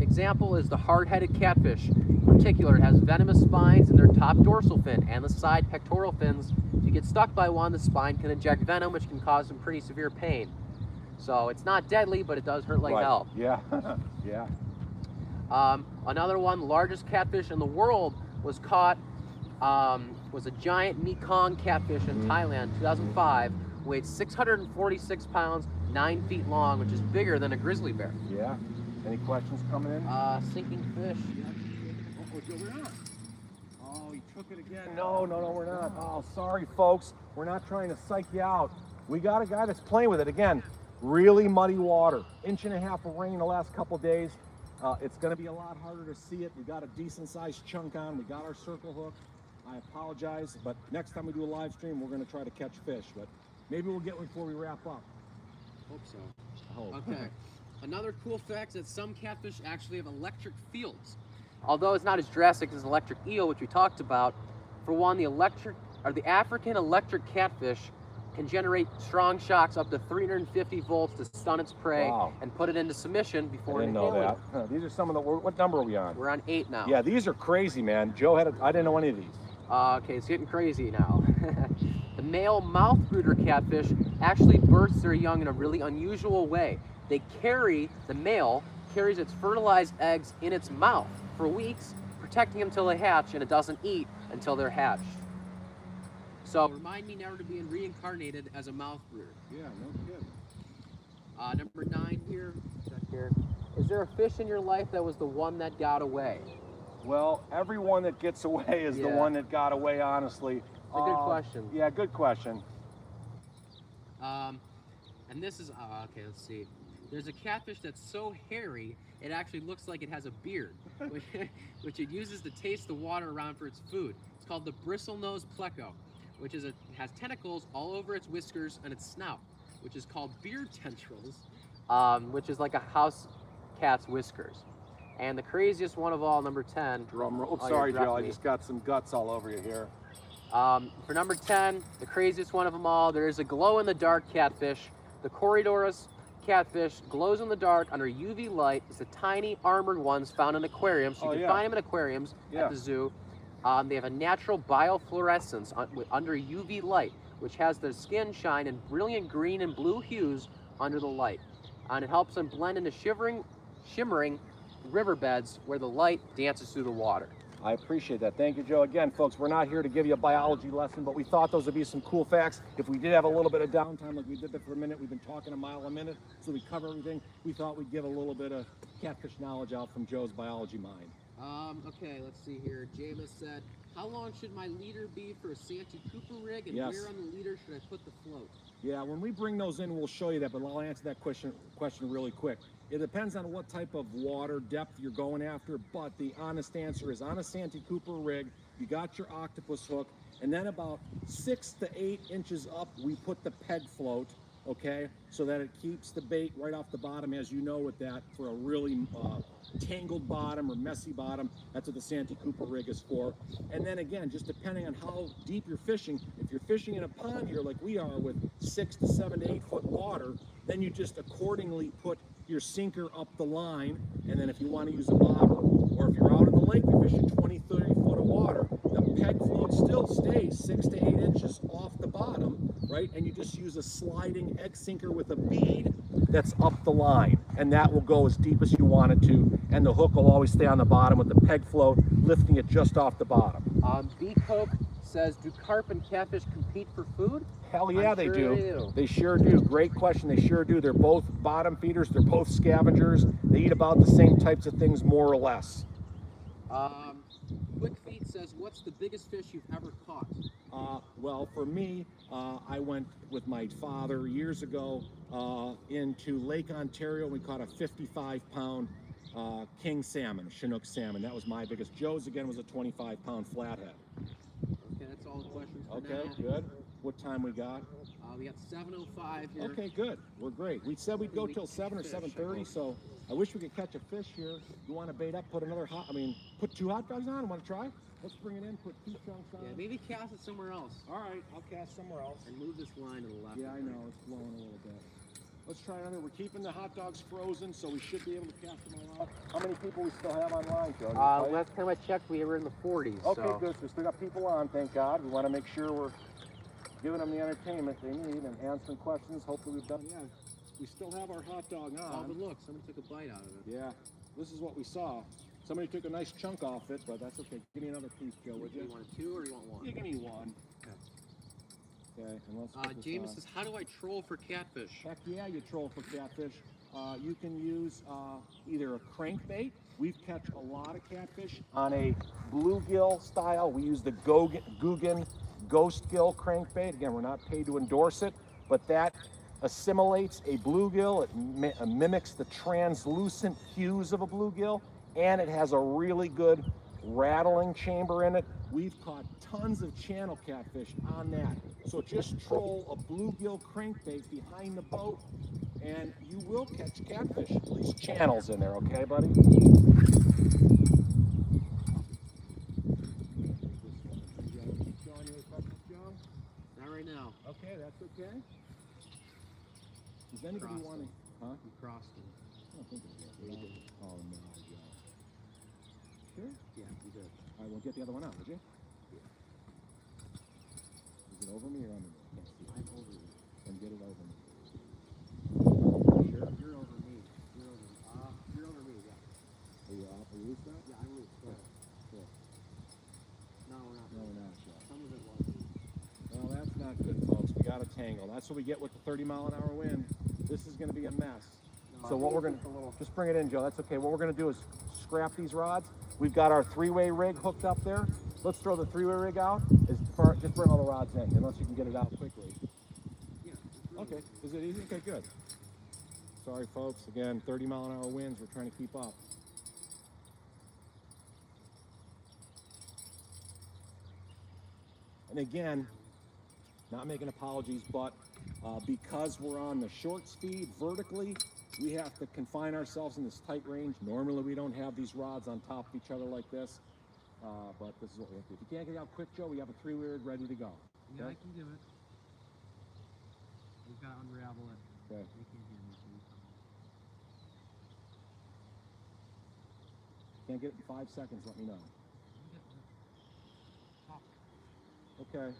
example is the hard-headed catfish. In particular, it has venomous spines in their top dorsal fin and the side pectoral fins. If you get stuck by one, the spine can inject venom, which can cause some pretty severe pain. So it's not deadly, but it does hurt like Right. hell. Yeah, yeah. Another one, largest catfish in the world, was caught, was a giant Mekong catfish in Thailand, 2005, weighed 646 pounds, 9 feet long, which is bigger than a grizzly bear. Yeah. Any questions coming in? Sinking fish. Oh, Joe, we're not. Oh, he took it again. No, we're not. Oh, sorry, folks. We're not trying to psych you out. We got a guy that's playing with it. Again, really muddy water. 1.5 inches of rain the last couple days. It's going to be a lot harder to see it. We got a decent sized chunk on. We got our circle hook. I apologize, but next time we do a live stream, we're going to try to catch fish. But maybe we'll get one before we wrap up. Hope so. I hope. Okay. Another cool fact is that some catfish actually have electric fields. Although it's not as drastic as an electric eel, which we talked about, for one, the African electric catfish can generate strong shocks up to 350 volts to stun its prey and put it into submission before I didn't know inhaling. that. Huh, these are some of the, what number are we on? We're on 8 now. Yeah, these are crazy, man. Joe had I didn't know any of these. Okay, it's getting crazy now. The male mouth brooder catfish actually births their young in a really unusual way. The male carries its fertilized eggs in its mouth for weeks, protecting them until they hatch, and it doesn't eat until they're hatched. So remind me never to be reincarnated as a mouth brooder. Yeah, no kidding. Number 9 here. Check here. Is there a fish in your life that was the one that got away? Well, everyone that gets away is the one that got away, honestly. It's a good question. Yeah, good question. And this is, okay, let's see. There's a catfish that's so hairy, it actually looks like it has a beard, which it uses to taste the water around for its food. It's called the bristlenose pleco, which is has tentacles all over its whiskers and its snout, which is called beard tendrils, which is like a house cat's whiskers. And the craziest one of all, number 10. Drum roll. Oh, sorry, Joe, I just got some guts all over you here. For number 10, the craziest one of them all, there is a glow-in-the-dark catfish. The Corydorus catfish glows in the dark under UV light. It's the tiny armored ones found in aquariums. You can find them in aquariums at the zoo. They have a natural biofluorescence under UV light, which has their skin shine in brilliant green and blue hues under the light. And it helps them blend into shimmering riverbeds where the light dances through the water. I appreciate that. Thank you, Joe. Again, folks, we're not here to give you a biology lesson, but we thought those would be some cool facts. If we did have a little bit of downtime, like we did there for a minute, we've been talking a mile a minute, so we cover everything. We thought we'd give a little bit of catfish knowledge out from Joe's biology mind. Okay, let's see here. Jameis said, how long should my leader be for a Santee Cooper rig, and where on the leader should I put the float? Yeah, when we bring those in, we'll show you that, but I'll answer that question really quick. It depends on what type of water depth you're going after, but the honest answer is on a Santee Cooper rig, you got your octopus hook, and then about 6 to 8 inches up, we put the peg float, okay, so that it keeps the bait right off the bottom, as you know, with that, for a really tangled bottom or messy bottom. That's what the Santee Cooper rig is for. And then again, just depending on how deep you're fishing, if you're fishing in a pond here like we are with 6 to 7 to 8 foot water, then you just accordingly put your sinker up the line. And then if you want to use a bobber, or if you're out in the lake, you're fishing 20, 30 foot of water, the peg float still stays 6 to 8 inches off the bottom, right? And you just use a sliding egg sinker with a bead that's up the line, and that will go as deep as you want it to, and the hook will always stay on the bottom with the peg float lifting it just off the bottom. B-Coke says, do carp and catfish compete for food? Hell yeah, they sure do. They sure do. Great question. They sure do. They're both bottom feeders. They're both scavengers. They eat about the same types of things, more or less. Quick Feet says, what's the biggest fish you've ever caught? Well, for me, I went with my father years ago into Lake Ontario. We caught a 55-pound king salmon, Chinook salmon. That was my biggest. Joe's, again, was a 25-pound flathead. Okay, that's all the questions for Okay, now. good. What time we got? We got 7:05 here. Okay, good. We're great. We said we'd go till 7 or 7:30, so I wish we could catch a fish here. You want to bait up, put another put 2 hot dogs on? Want to try? Let's bring it in, put 2 chunks on. Yeah, maybe cast it somewhere else. All right, I'll cast somewhere else. And move this line to the left. Yeah, I know, it's blowing a little bit. Let's try another. We're keeping the hot dogs frozen, so we should be able to cast them all out. How many people we still have online, Joe? Last time I checked, we were in the 40s. Okay, so. good. So we still got people on, thank God. We want to make sure we're giving them the entertainment they need and answering questions. Hopefully we've done. Yeah, we still have our hot dog Oh, on. but look, somebody took a bite out of it. Yeah, this is what we saw. Somebody took a nice chunk off it, but that's okay. Give me another piece, Joe, would Do you? you want two or you want one? Yeah, give me one. Okay. Okay, and let's put this James on. says, how do I troll for catfish? Heck yeah, you troll for catfish. You can use either a crankbait. We've catch a lot of catfish on a bluegill style. We use the Guggen ghost gill crankbait. Again, we're not paid to endorse it, but that assimilates a bluegill. It mimics the translucent hues of a bluegill, and it has a really good rattling chamber in it. We've caught tons of channel catfish on that. So just troll a bluegill crankbait behind the boat and you will catch catfish. At least channels in there, okay, buddy? Not right now. Okay, that's okay. Does anybody want to? Huh? You crossed him. I don't think it did. Oh no, Joe. Sure? Yeah, you did. All right, well, get the other one out, would you? Yeah. Is it over me or under me? I can't see. I'm over you. Then get it over me. Sure. You're over me. You're over me, yeah. Are you off? Are you loose now? Yeah, I'm loose. Go ahead. Sure. No, we're not. No, we're not, Joe. Some of it was. Well, that's not good, folks. We got a tangle. That's what we get with the 30-mile-an-hour wind. This is going to be a mess. No, So what we're going to just bring it in, Joe. That's okay. What we're going to do is scrap these rods. We've got our three-way rig hooked up there. Let's throw the three-way rig out. Just bring all the rods in, unless you can get it out quickly. Yeah. Okay. Is it easy? Okay, good. Sorry, folks. Again, 30-mile-an-hour winds. We're trying to keep up. And again, not making apologies, but because we're on the short speed vertically, we have to confine ourselves in this tight range. Normally we don't have these rods on top of each other like this, but this is what we have to do. If you can't get it out quick, Joe, we have a three-way rig ready to go. Yeah, Okay? I can do it. We've got to unravel it. Okay. You can't hear me. Can't get it in 5 seconds, let me know. Okay.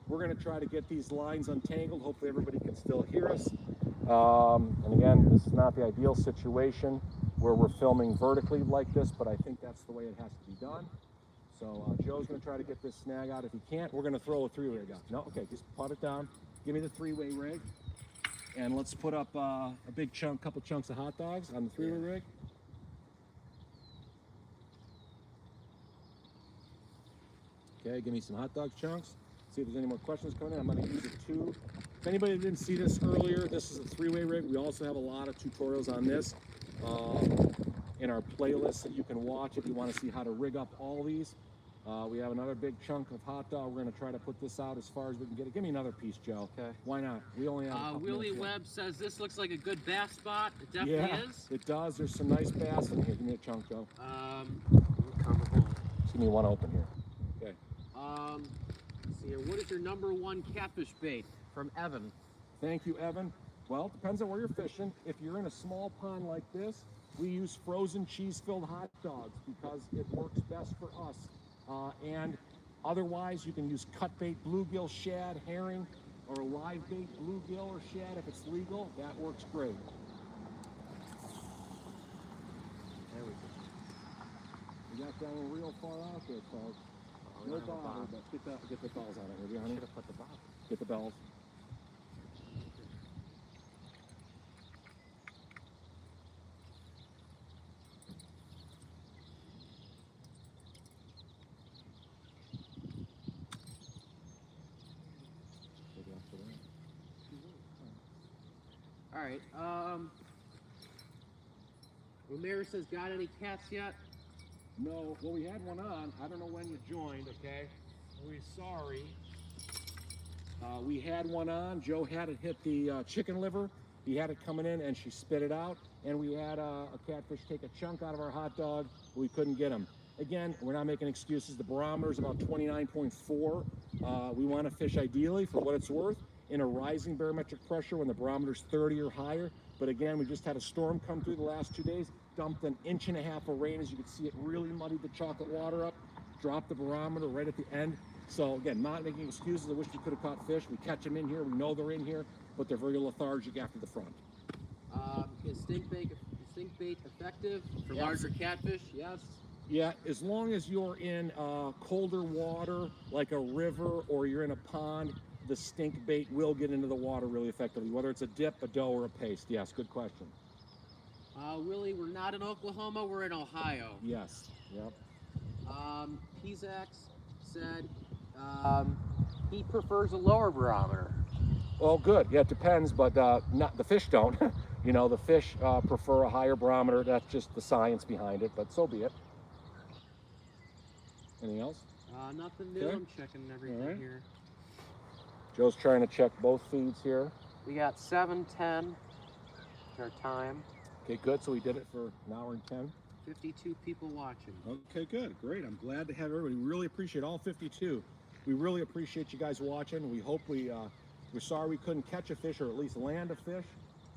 We're going to try to get these lines untangled. Hopefully everybody can still hear us. And again, this is not the ideal situation where we're filming vertically like this, but I think that's the way it has to be done. So Joe's going to try to get this snag out. If he can't, we're going to throw a three-way rig out. No? Okay, just put it down. Give me the three-way rig. And let's put up a big chunk, couple chunks of hot dogs on the three-way rig. Okay, give me some hot dog chunks. See if there's any more questions coming in. I'm going to use a tube. If anybody didn't see this earlier, this is a three-way rig. We also have a lot of tutorials on this in our playlist that you can watch if you want to see how to rig up all these. We have another big chunk of hot dog. We're going to try to put this out as far as we can get it. Give me another piece, Joe. Okay. Why not? We only have a couple Willie minutes Webb says this looks like a good bass spot. It definitely yeah, is. it does. There's some nice bass in here. Give me a chunk, Joe. Just give me one open here. Okay. Let's see here. What is your #1 catfish bait? From Evan. Thank you, Evan. Well, it depends on where you're fishing. If you're in a small pond like this, we use frozen cheese-filled hot dogs because it works best for us. And otherwise, you can use cut bait, bluegill, shad, herring, or live bait, bluegill or shad if it's legal. That works great. There we go. We got that one real far out there, folks. No bother, but get the bells on it, will you, honey? Should have put the bottom. Get the bells. All right. Ramirez says, got any cats yet? No, well, we had one on. I don't know when you joined, okay? We're sorry. We had one on. Joe had it hit the chicken liver. He had it coming in, and she spit it out. And we had a catfish take a chunk out of our hot dog, but we couldn't get him. Again, we're not making excuses. The barometer is about 29.4. We want to fish ideally, for what it's worth, in a rising barometric pressure when the barometer's 30 or higher. But again, we just had a storm come through the last 2 days, dumped an 1.5 inches of rain. As you can see, it really muddied the chocolate water up, dropped the barometer right at the end. So again, not making excuses. I wish we could have caught fish. We catch them in here. We know they're in here. but they're very lethargic after the front. Is stink bait effective for Yes. larger catfish? Yes. Yeah, as long as you're in colder water, like a river, or you're in a pond, the stink bait will get into the water really effectively, whether it's a dip, a dough, or a paste. Yes, good question. Willie, we're not in Oklahoma, we're in Ohio. Yes, yep. Pizax said he prefers a lower barometer. Well, good. Yeah, it depends, but not the fish don't. You know, the fish prefer a higher barometer. That's just the science behind it, but so be it. Anything else? Nothing new. Okay. I'm checking everything here. Joe's trying to check both feeds here. We got 7:10. Our time. Okay, good. So we did it for an hour and 10. 52 people watching. Okay, good. Great. I'm glad to have everybody. We really appreciate all 52. We really appreciate you guys watching. We hope we're sorry we couldn't catch a fish or at least land a fish.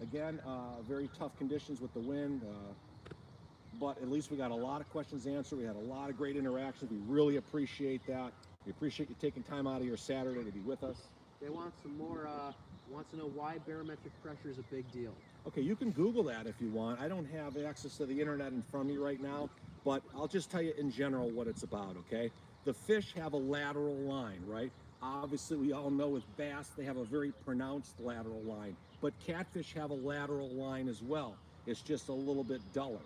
Again, very tough conditions with the wind. But at least we got a lot of questions answered. We had a lot of great interactions. We really appreciate that. We appreciate you taking time out of your Saturday to be with us. They want some more, wants to know why barometric pressure is a big deal. Okay, you can Google that if you want. I don't have access to the internet in front of me right now, but I'll just tell you in general what it's about, okay? The fish have a lateral line, right? Obviously, we all know with bass, they have a very pronounced lateral line, but catfish have a lateral line as well. It's just a little bit duller.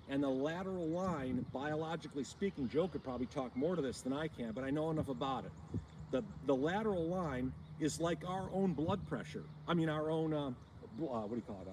And the lateral line, biologically speaking, Joe could probably talk more to this than I can, but I know enough about it. The lateral line is like our own blood pressure. I mean, our own, what do you call it?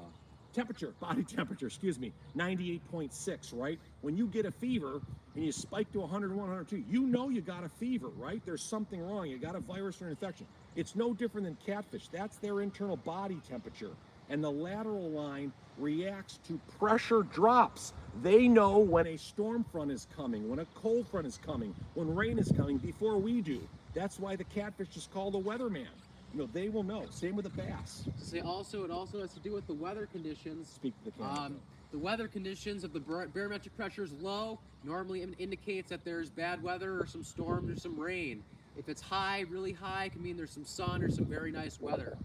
Temperature, body temperature, excuse me, 98.6, right? When you get a fever and you spike to 101, 102, you know you got a fever, right? There's something wrong. You got a virus or an infection. It's no different than catfish. That's their internal body temperature. And the lateral line reacts to pressure drops. They know when a storm front is coming, when a cold front is coming, when rain is coming before we do. That's why the catfish is called a weatherman. You know, they will know. Same with the bass. To say also, it also has to do with the weather conditions. Speak to the camera. The weather conditions of the barometric pressure is low normally indicates that there's bad weather or some storms or some rain. If it's high, really high, it can mean there's some sun or some very nice weather.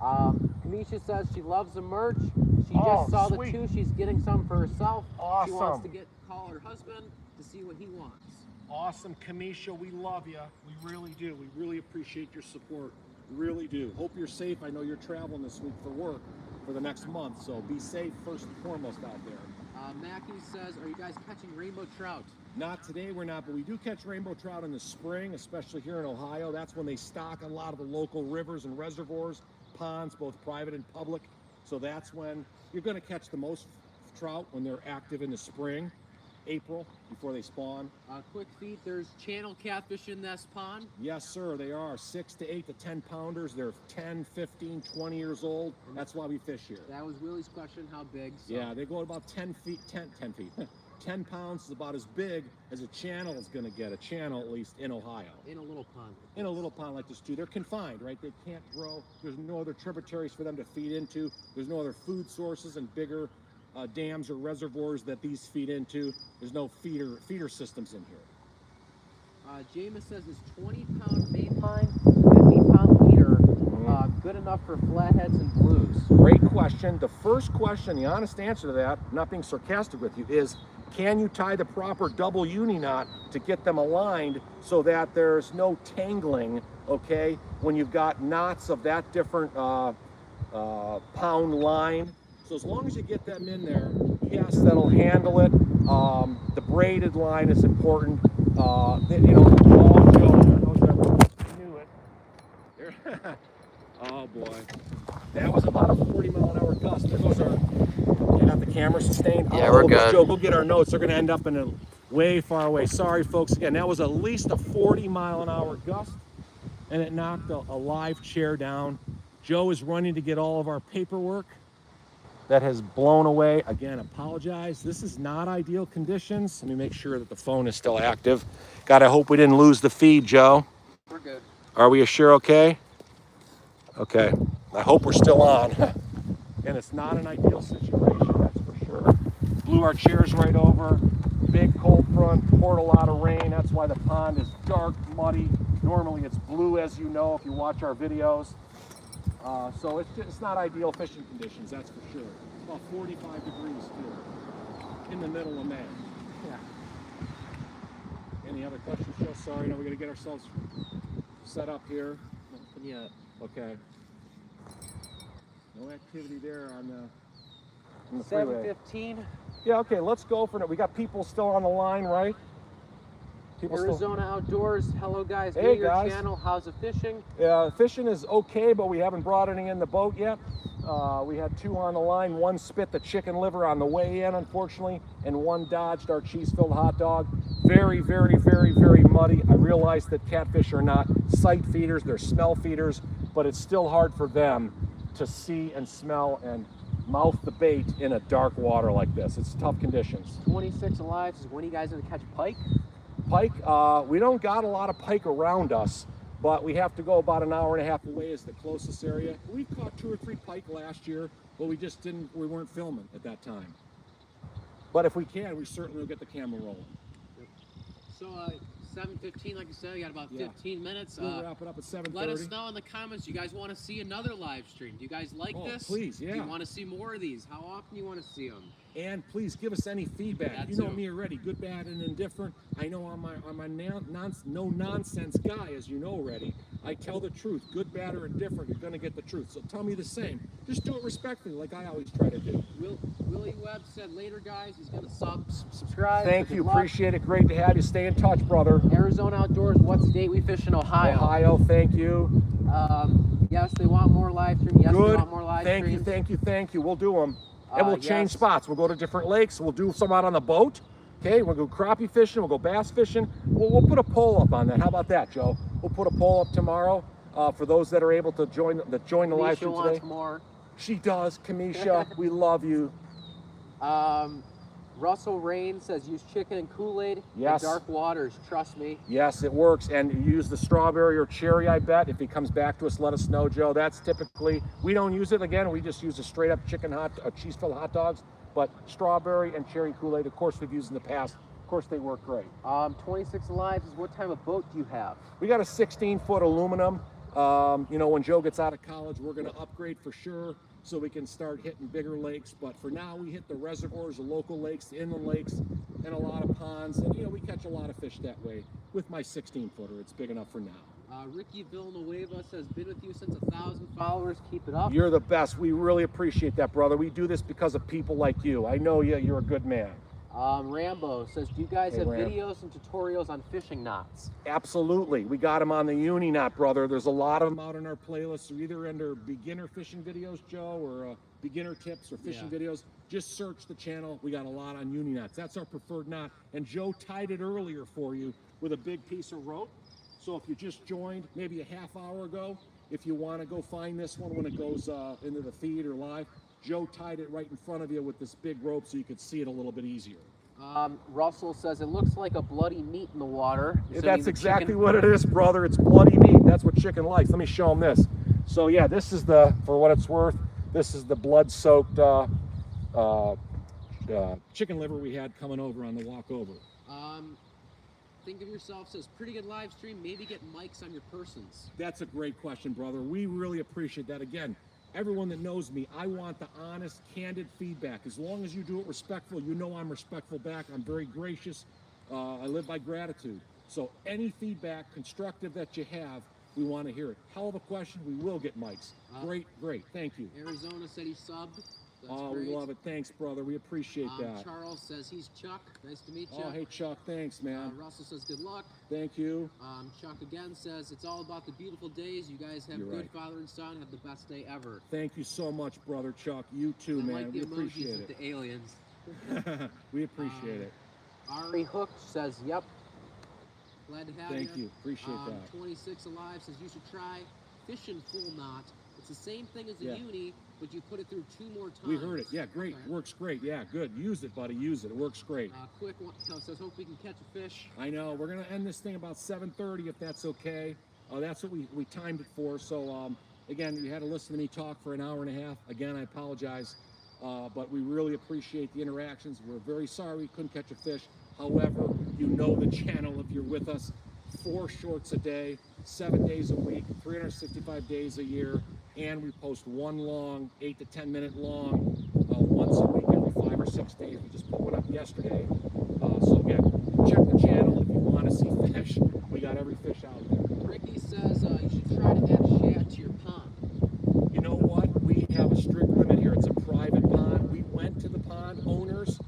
Kamisha says she loves the merch. She just saw sweet. the two. She's getting some for herself. Awesome. She wants to call her husband to see what he wants. Awesome, Kamisha. We love you. We really do. We really appreciate your support. Really do. Hope you're safe. I know you're traveling this week for work for the next month, so be safe first and foremost out there. Mackie says, are you guys catching rainbow trout? Not today, we're not, but we do catch rainbow trout in the spring, especially here in Ohio. That's when they stock a lot of the local rivers and reservoirs, ponds, both private and public. So that's when you're going to catch the most trout, when they're active in the spring, April, before they spawn. Quick feed, there's channel catfish in this pond? Yes, sir, they are 6 to 8 to 10 pounders. They're 10, 15, 20 years old. That's why we fish here. That was Willie's question, how big? So. Yeah, they go about 10 feet, 10 feet. 10 pounds is about as big as a channel is going to get, a channel at least in Ohio. In a little pond. In a little pond like this too. They're confined, right? They can't grow. There's no other tributaries for them to feed into. There's no other food sources and bigger dams or reservoirs that these feed into. There's no feeder systems in here. Jameis says, is 20-pound mainline, 50-pound leader good enough for flatheads and blues? Great question. The first question, the honest answer to that, not being sarcastic with you, is can you tie the proper double uni knot to get them aligned so that there's no tangling, okay, when you've got knots of that different pound line? So as long as you get them in there, yes, that'll handle it. The braided line is important. You know, long Joe, I knew it. Oh boy, that was about a 40-mile-an-hour gust. There goes our. You got the camera sustained. Yeah, we're good. Joe, go get our notes. They're going to end up in a way far away. Sorry, folks. Again, that was at least a 40-mile-an-hour gust, and it knocked a live chair down. Joe is running to get all of our paperwork that has blown away. Again, apologize. This is not ideal conditions. Let me make sure that the phone is still active. God, I hope we didn't lose the feed, Joe. We're good. Are we sure okay? Okay. I hope we're still on. And it's not an ideal situation, that's for sure. Blew our chairs right over. Big cold front, poured a lot of rain. That's why the pond is dark, muddy. Normally it's blue, as you know, if you watch our videos. So it's not ideal fishing conditions, that's for sure. It's about 45 degrees here in the middle of May. Yeah. Any other questions, Joe? Sorry, now we're going to get ourselves set up here. Nothing yet. Okay. No activity there on the freeway. 7:15. Yeah, okay, let's go for it. We got people still on the line, right? Arizona Outdoors. Hello, guys. Hey, New to your guys. channel. How's the fishing? Fishing is okay, but we haven't brought any in the boat yet. We had 2 on the line. 1 spit the chicken liver on the way in, unfortunately, and 1 dodged our cheese-filled hot dog. Very, very, very, very muddy. I realize that catfish are not sight feeders, they're smell feeders, but it's still hard for them to see and smell and mouth the bait in a dark water like this. It's tough conditions. 26 alive. Says, when are you guys going to catch pike? Pike, we don't got a lot of pike around us, but we have to go about an hour and a half away is the closest area. We caught 2 or 3 pike last year, but we weren't filming at that time. But if we can, we certainly will get the camera rolling. So 7:15, like you said, you got about 15 minutes. We'll wrap it up at 7:30. Let us know in the comments. You guys want to see another live stream? Do you guys like this? Please, yeah. Do you want to see more of these? How often do you want to see them? And please give us any feedback. That You know too. me already, good, bad, and indifferent. I know I'm no nonsense guy, as you know already. I tell the truth, good, bad, or indifferent. You're gonna get the truth. So tell me the same. Just do it respectfully, like I always try to do. Willie Webb said later, guys. He's gonna subscribe. Thank So you, good luck. appreciate it. Great to have you. Stay in touch, brother. Arizona Outdoors. What's the date we fish in Ohio? Ohio, thank you. Yes, they want more live streams. Yes, Good. they want more live Thank streams. you, thank you, thank you. We'll do them. And we'll change yes. spots. We'll go to different lakes. We'll do some out on the boat. Okay, we'll go crappie fishing. We'll go bass fishing. We'll put a poll up on that. How about that, Joe? We'll put a poll up tomorrow for those that are able to join the live stream today. wants more. She does, Kamisha. We love you. Russell Rain says use chicken and Kool-Aid Yes. in dark waters. Trust me. Yes, it works. And you use the strawberry or cherry, I bet. If he comes back to us, let us know, Joe. That's typically, we don't use it again. We just use a straight up cheese-filled hot dogs. But strawberry and cherry Kool-Aid, of course, we've used in the past. Of course, they work great. 26 Alive says, what type of boat do you have? We got a 16-foot aluminum. You know, when Joe gets out of college, we're going to upgrade for sure so we can start hitting bigger lakes. But for now, we hit the reservoirs, the local lakes, the inland lakes, and a lot of ponds. And, you know, we catch a lot of fish that way with my 16-footer. It's big enough for now. Ricky Villanueva says, been with you since 1,000 followers. Keep it up. You're the best. We really appreciate that, brother. We do this because of people like you. I know you. You're a good man. Rambo says, do you guys have Ram. videos and tutorials on fishing knots? Absolutely. We got them on the Uni Knot, brother. There's a lot of them out in our playlist, either under beginner fishing videos, Joe, or beginner tips or fishing videos. Just search the channel. We got a lot on Uni Knots. That's our preferred knot. And Joe tied it earlier for you with a big piece of rope. So if you just joined maybe a half hour ago, if you want to go find this one when it goes into the feed or live, Joe tied it right in front of you with this big rope so you could see it a little bit easier. Russell says, it looks like a bloody meat in the water. That's exactly what it is, brother. It's bloody meat. That's what chicken likes. Let me show them this. So yeah, this is for what it's worth, this is the blood-soaked chicken liver we had coming over on the walk over. Think of yourself says, pretty good live stream. Maybe get mics on your persons. That's a great question, brother. We really appreciate that. Again, everyone that knows me, I want the honest, candid feedback. As long as you do it respectful, you know I'm respectful back. I'm very gracious. I live by gratitude. So any feedback, constructive that you have, we want to hear it. Hell of a question, we will get mics. Great. Thank you. Arizona said he subbed. That's we great. love it. Thanks, brother. We appreciate that. Charles says he's Chuck. Nice to meet you. Oh, hey, Chuck. Thanks, man. Russell says good luck. Thank you. Chuck again says it's all about the beautiful days. You guys have good father and son. Have the best day ever. Thank you so much, brother Chuck. You too, man. Like the we emojis appreciate with it. the aliens. We appreciate it. Ari Hook says, yep. Glad to have you. Thank you. Appreciate that. 26 Alive says you should try fishing full knot. It's the same thing as a uni, but you put it through 2 more times. We heard it. Yeah, great. Okay. Works great. Yeah, good. Use it, buddy. Use it. It works great. Quick one says, hope we can catch a fish. I know. We're going to end this thing about 7:30 if that's okay. That's what we timed it for. So, again, you had to listen to me talk for an hour and a half. Again, I apologize. But we really appreciate the interactions. We're very sorry we couldn't catch a fish. However, you know the channel if you're with us. 4 shorts a day, 7 days a week, 365 days a year. and we post one long, 8 to 10 minute long, once a week, every 5 or 6 days. We just put one up yesterday. So again, check the channel if you want to see fish. We got every fish out there. Ricky says you should try to add shad to your pond. You know what? We have a strict limit here. It's a private pond. We went to the pond owners,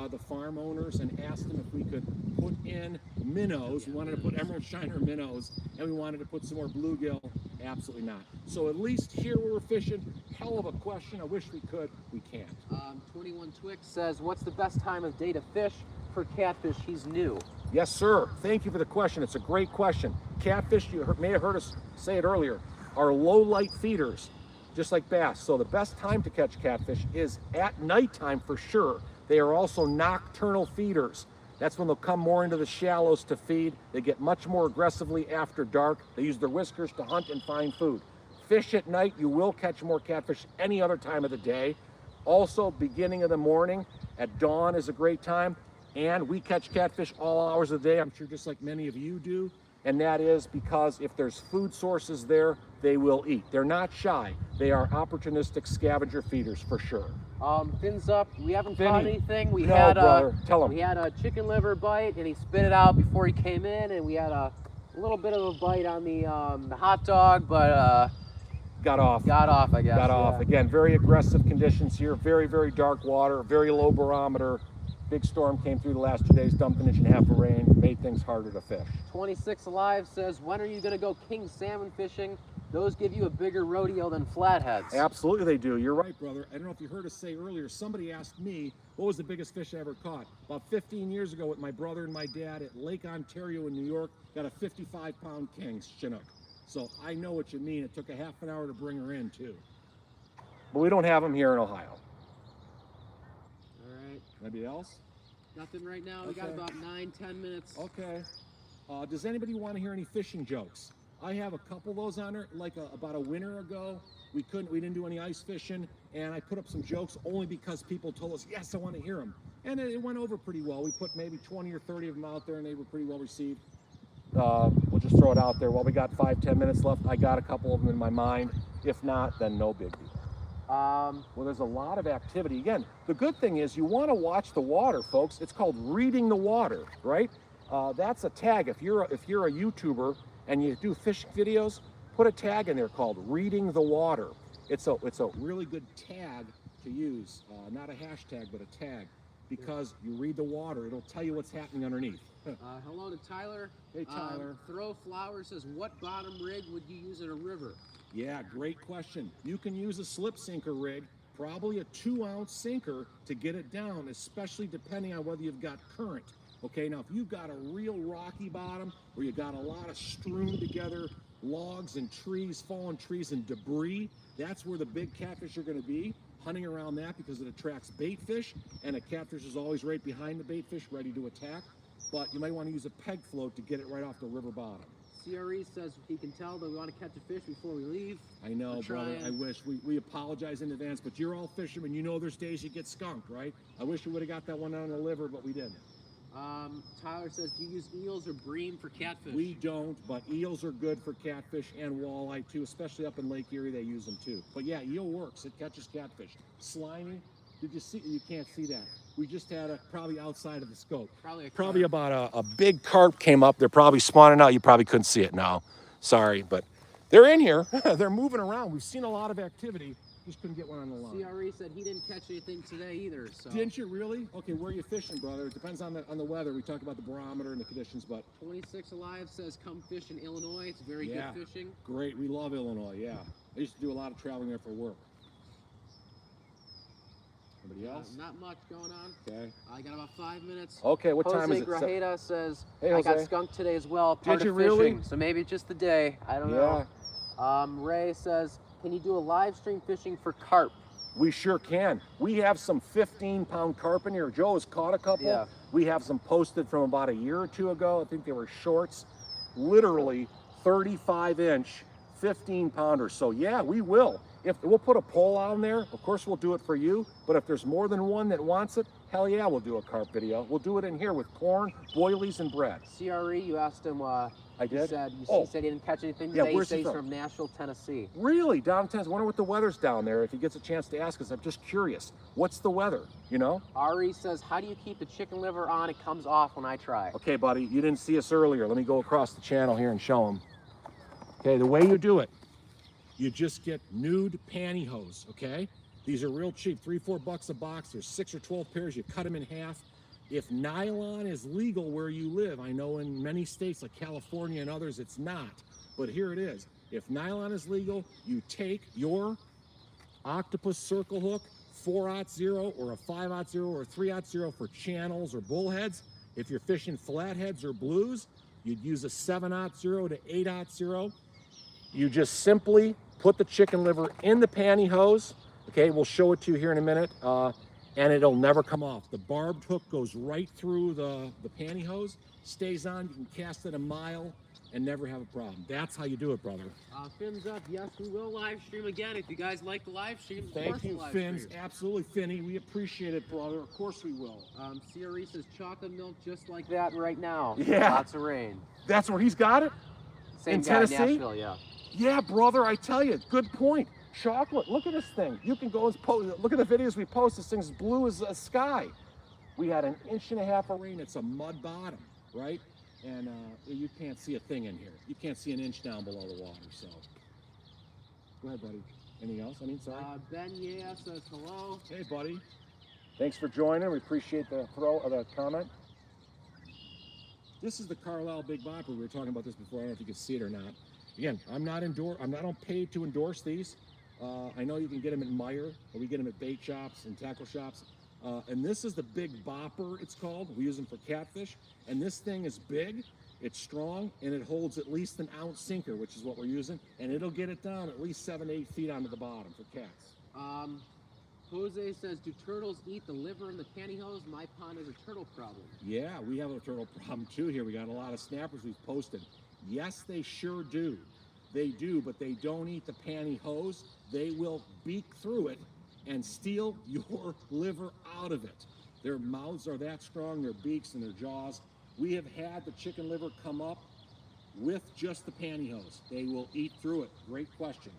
the farm owners, and asked them if we could put in minnows. We wanted to put emerald shiner minnows, and we wanted to put some more bluegill. Absolutely not. So at least here where we're fishing, hell of a question. I wish we could. We can't. 21 Twix says, what's the best time of day to fish for catfish? He's new. Yes, sir. Thank you for the question. It's a great question. Catfish, you may have heard us say it earlier, are low light feeders, just like bass. So the best time to catch catfish is at nighttime for sure. They are also nocturnal feeders. That's when they'll come more into the shallows to feed. They get much more aggressively after dark. They use their whiskers to hunt and find food. Fish at night, you will catch more catfish any other time of the day. Also, beginning of the morning at dawn is a great time. And we catch catfish all hours of the day, I'm sure just like many of you do. And that is because if there's food sources there, they will eat. They're not shy. They are opportunistic scavenger feeders for sure. Fins up. We haven't Finny. caught anything. We No, had brother. Tell him. we had a chicken liver bite, and he spit it out before he came in, and we had a little bit of a bite on the hot dog, but Got off. got off, I guess. Got off. Again, very aggressive conditions here. Very, very dark water. Very low barometer. Big storm came through the last 2 days, dumped an inch and a half of rain, made things harder to fish. 26 Alive says, when are you going to go king salmon fishing? Those give you a bigger rodeo than flatheads. Absolutely they do. You're right, brother. I don't know if you heard us say earlier, somebody asked me, what was the biggest fish I ever caught? About 15 years ago with my brother and my dad at Lake Ontario in New York, got a 55-pound king Chinook. So I know what you mean. It took a half an hour to bring her in, too. But we don't have them here in Ohio. All right. Anybody else? Nothing right now. We got Okay. about 9-10 minutes. Okay. Does anybody want to hear any fishing jokes? I have a couple of those on there. Like about a winter ago, we didn't do any ice fishing, and I put up some jokes only because people told us, yes, I want to hear them. And it went over pretty well. We put maybe 20 or 30 of them out there, and they were pretty well received. We'll just throw it out there. Well, we got 5-10 minutes left. I got a couple of them in my mind. If not, then no big deal. Well, there's a lot of activity. Again, the good thing is you want to watch the water, folks. It's called reading the water, right? That's a tag. If you're a YouTuber and you do fishing videos, put a tag in there called reading the water. It's a really good tag to use. Not a hashtag, but a tag. Because you read the water, it'll tell you what's happening underneath. Hello to Tyler. Hey, Tyler. Throw Flower says, what bottom rig would you use in a river? Yeah, great question. You can use a slip sinker rig, probably a 2-ounce sinker to get it down, especially depending on whether you've got current. Okay, now if you've got a real rocky bottom where you got a lot of strewn together logs and trees, fallen trees and debris, that's where the big catfish are going to be, hunting around that because it attracts bait fish, and a catfish is always right behind the bait fish, ready to attack. But you might want to use a peg float to get it right off the river bottom. CRE says he can tell that we want to catch a fish before we leave. I know, brother. I wish. We apologize in advance, but you're all fishermen. You know there's days you get skunked, right? I wish we would have got that one on the liver, but we didn't. Tyler says, do you use eels or bream for catfish? We don't, but eels are good for catfish and walleye too, especially up in Lake Erie. They use them too. But yeah, eel works. It catches catfish. Slimy. Did you see? You can't see that. We just had probably outside of the scope. Probably about a big carp came up. They're probably spawning out. You probably couldn't see it now. Sorry, but they're in here. They're moving around. We've seen a lot of activity. Just couldn't get one on the line. CRE said he didn't catch anything today either. So. Didn't you really? Okay, where are you fishing, brother? It depends on the weather. We talked about the barometer and the conditions, but 26 Alive says come fish in Illinois. It's very good fishing. Great. We love Illinois. Yeah, I used to do a lot of traveling there for work. Anybody else? Not much going on. Okay. I got about 5 minutes. Okay, what time is it? Jose Grajeda says, Hey, I got Jose. skunked today as well. Did you really? So maybe just the day. I don't know. Ray says, can you do a live stream fishing for carp? We sure can. We have some 15-pound carp in here. Joe has caught a couple. Yeah. We have some posted from about a year or two ago. I think they were shorts. Literally 35-inch, 15-pounders. So yeah, we will. If we'll put a pole on there, of course we'll do it for you. But if there's more than one that wants it, Hell yeah, we'll do a carp video. We'll do it in here with corn, boilies, and bread. CRE, you asked him. I did? He said he didn't catch anything Yeah, today. where's He says he he's from? from Nashville, Tennessee. Really? Down in Tennessee? I wonder what the weather's down there. If he gets a chance to ask us, I'm just curious. What's the weather, you know? Ari says, how do you keep the chicken liver on? It comes off when I try. Okay, buddy, you didn't see us earlier. Let me go across the channel here and show him. Okay, the way you do it, you just get nude pantyhose, okay? These are real cheap, $3-4 a box. There's 6 or 12 pairs. You cut them in half. If nylon is legal where you live, I know in many states like California and others it's not, but here it is. If nylon is legal, you take your octopus circle hook, 4/0 or a 5/0 or a 3/0 for channels or bullheads. If you're fishing flatheads or blues, you'd use a 7/0 to 8/0. You just simply put the chicken liver in the pantyhose. Okay, we'll show it to you here in a minute, and it'll never come off. The barbed hook goes right through the pantyhose, stays on. You can cast it a mile and never have a problem. That's how you do it, brother. Fins up. Yes, we will live stream again. If you guys like the live stream, Thank you, Fins. Absolutely, Finny. We appreciate it, brother. Of course we will. CRE says chocolate milk just like that right now. Yeah. Lots of rain. That's where he's got it? Same In guy, Tennessee? Nashville, yeah. Yeah, brother, I tell you, good point. Chocolate, look at this thing. You can go and post, look at the videos we post. This thing's blue as a sky. We had 1.5 inches of rain. It's a mud bottom, right? And you can't see a thing in here. You can't see an inch down below the water, so. Go ahead, buddy. Anything else? I mean, sorry. Ben Yeah says hello. Hey, buddy. Thanks for joining. We appreciate the comment. This is the Carlisle Big Bopper. We were talking about this before. I don't know if you can see it or not. Again, I'm not on paid to endorse these. I know you can get them at Meijer, or we get them at bait shops and tackle shops. And this is the Big Bopper, it's called. We use them for catfish. And this thing is big, it's strong, and it holds at least 1 ounce sinker, which is what we're using. And it'll get it down at least 7 to 8 feet onto the bottom for cats. Jose says, do turtles eat the liver in the pantyhose? My pond is a turtle problem. Yeah, we have a turtle problem too here. We got a lot of snappers we've posted. Yes, they sure do. They do, but they don't eat the pantyhose. They will beak through it and steal your liver out of it. Their mouths are that strong, their beaks and their jaws. We have had the chicken liver come up with just the pantyhose. They will eat through it. Great question.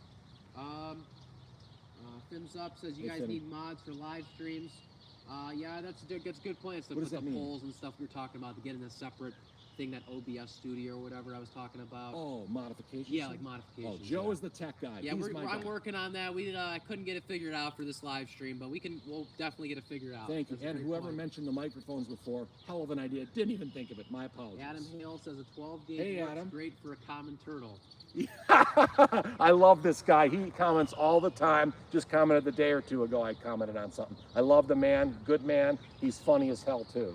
Fins Up says, you Hey, guys Finny. need mods for live streams. Yeah, that's a good plan. So What put does the that mean? polls and stuff we were talking about to get in a separate thing, that OBS studio or whatever I was talking about. Oh, modifications? Yeah, like modifications. Oh, Joe yeah. is the tech guy. Yeah, He's my I'm guy. working on that. I couldn't get it figured out for this live stream, but we'll definitely get it figured out. Thank you. That's a And great whoever point. mentioned the microphones before, hell of an idea. Didn't even think of it. My apologies. Adam Hale says a 12 gauge Hey, works Adam. great for a common turtle. I love this guy. He comments all the time. Just commented a day or two ago, I commented on something. I love the man. Good man. He's funny as hell, too.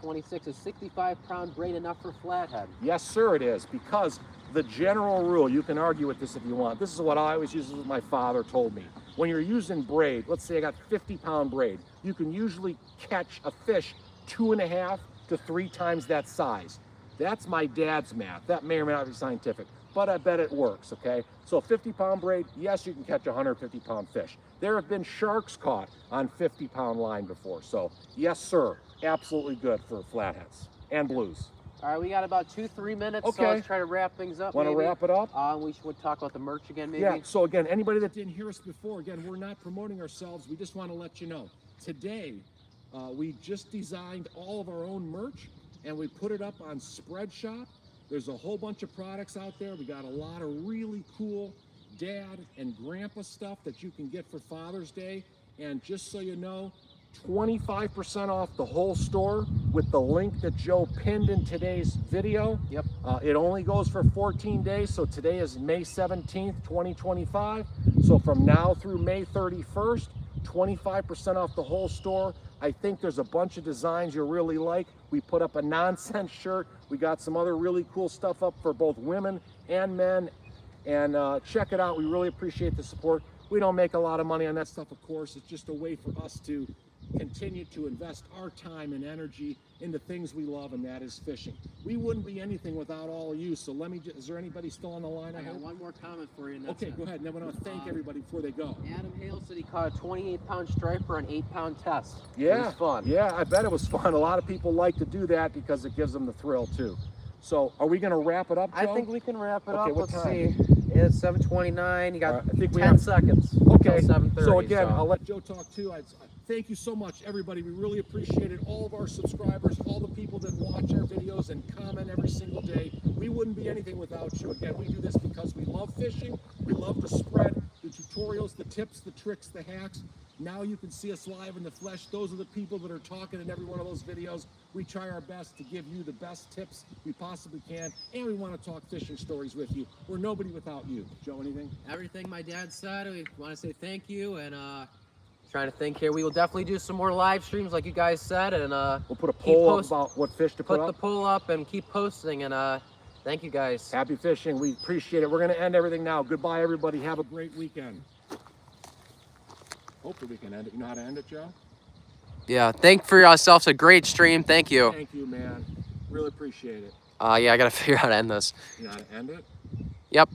26 is 65-pound braid enough for flathead? Yes, sir, it is. Because the general rule, you can argue with this if you want. This is what I always use. This is what my father told me. When you're using braid, let's say I got 50-pound braid, you can usually catch a fish 2.5 to 3 times that size. That's my dad's math. That may or may not be scientific, but I bet it works, okay? So 50-pound braid, yes, you can catch a 150-pound fish. There have been sharks caught on 50-pound line before. So yes, sir, absolutely good for flatheads and blues. All right, we got about 2-3 minutes, so Okay. let's try to wrap things up. Want to maybe. wrap it up? We should talk about the merch again, maybe? Yeah, so again, anybody that didn't hear us before, again, we're not promoting ourselves. We just want to let you know. Today, we just designed all of our own merch, and we put it up on Spreadshop. There's a whole bunch of products out there. We got a lot of really cool dad and grandpa stuff that you can get for Father's Day. And just so you know, 25% off the whole store with the link that Joe pinned in today's video. Yep. It only goes for 14 days, so today is May 17th, 2025. So from now through May 31st, 25% off the whole store. I think there's a bunch of designs you'll really like. We put up a nonsense shirt. We got some other really cool stuff up for both women and men. And check it out. We really appreciate the support. We don't make a lot of money on that stuff, of course. It's just a way for us to continue to invest our time and energy into things we love, and that is fishing. We wouldn't be anything without all of you. So let me is there anybody still on the line? I got one more comment for you. And that's okay, go ahead. And then I want to thank everybody before they go. Adam Hale said he caught a 28-pound striper on 8-pound test. Yeah, it was fun. Yeah, I bet it was fun. A lot of people like to do that because it gives them the thrill too. So are we going to wrap it up, Joe? I think we can wrap it up. What Let's time? see. It's 7:29. You got I think we 10 have seconds. Okay. Till 7:30, So again, I'll let Joe talk too. Thank you so much, everybody. We really appreciate it. All of our subscribers, all the people that watch our videos and comment every single day. We wouldn't be anything without you. Again, we do this because we love fishing. We love to spread the tutorials, the tips, the tricks, the hacks. Now you can see us live in the flesh. Those are the people that are talking in every one of those videos. We try our best to give you the best tips we possibly can, and we want to talk fishing stories with you. We're nobody without you. Joe, anything? Everything my dad said. We want to say thank you, and trying to think here. We will definitely do some more live streams, like you guys said, and we'll put a poll up about what fish to put up. Put the poll up and keep posting, and thank you guys. Happy fishing. We appreciate it. We're going to end everything now. Goodbye, everybody. Have a great weekend. Hopefully we can end it. You know how to end it, Joe? Yeah, thank for yourselves. A great stream. Thank you. Thank you, man. Really appreciate it. Yeah, I got to figure out how to end this. You know how to end it? Yep.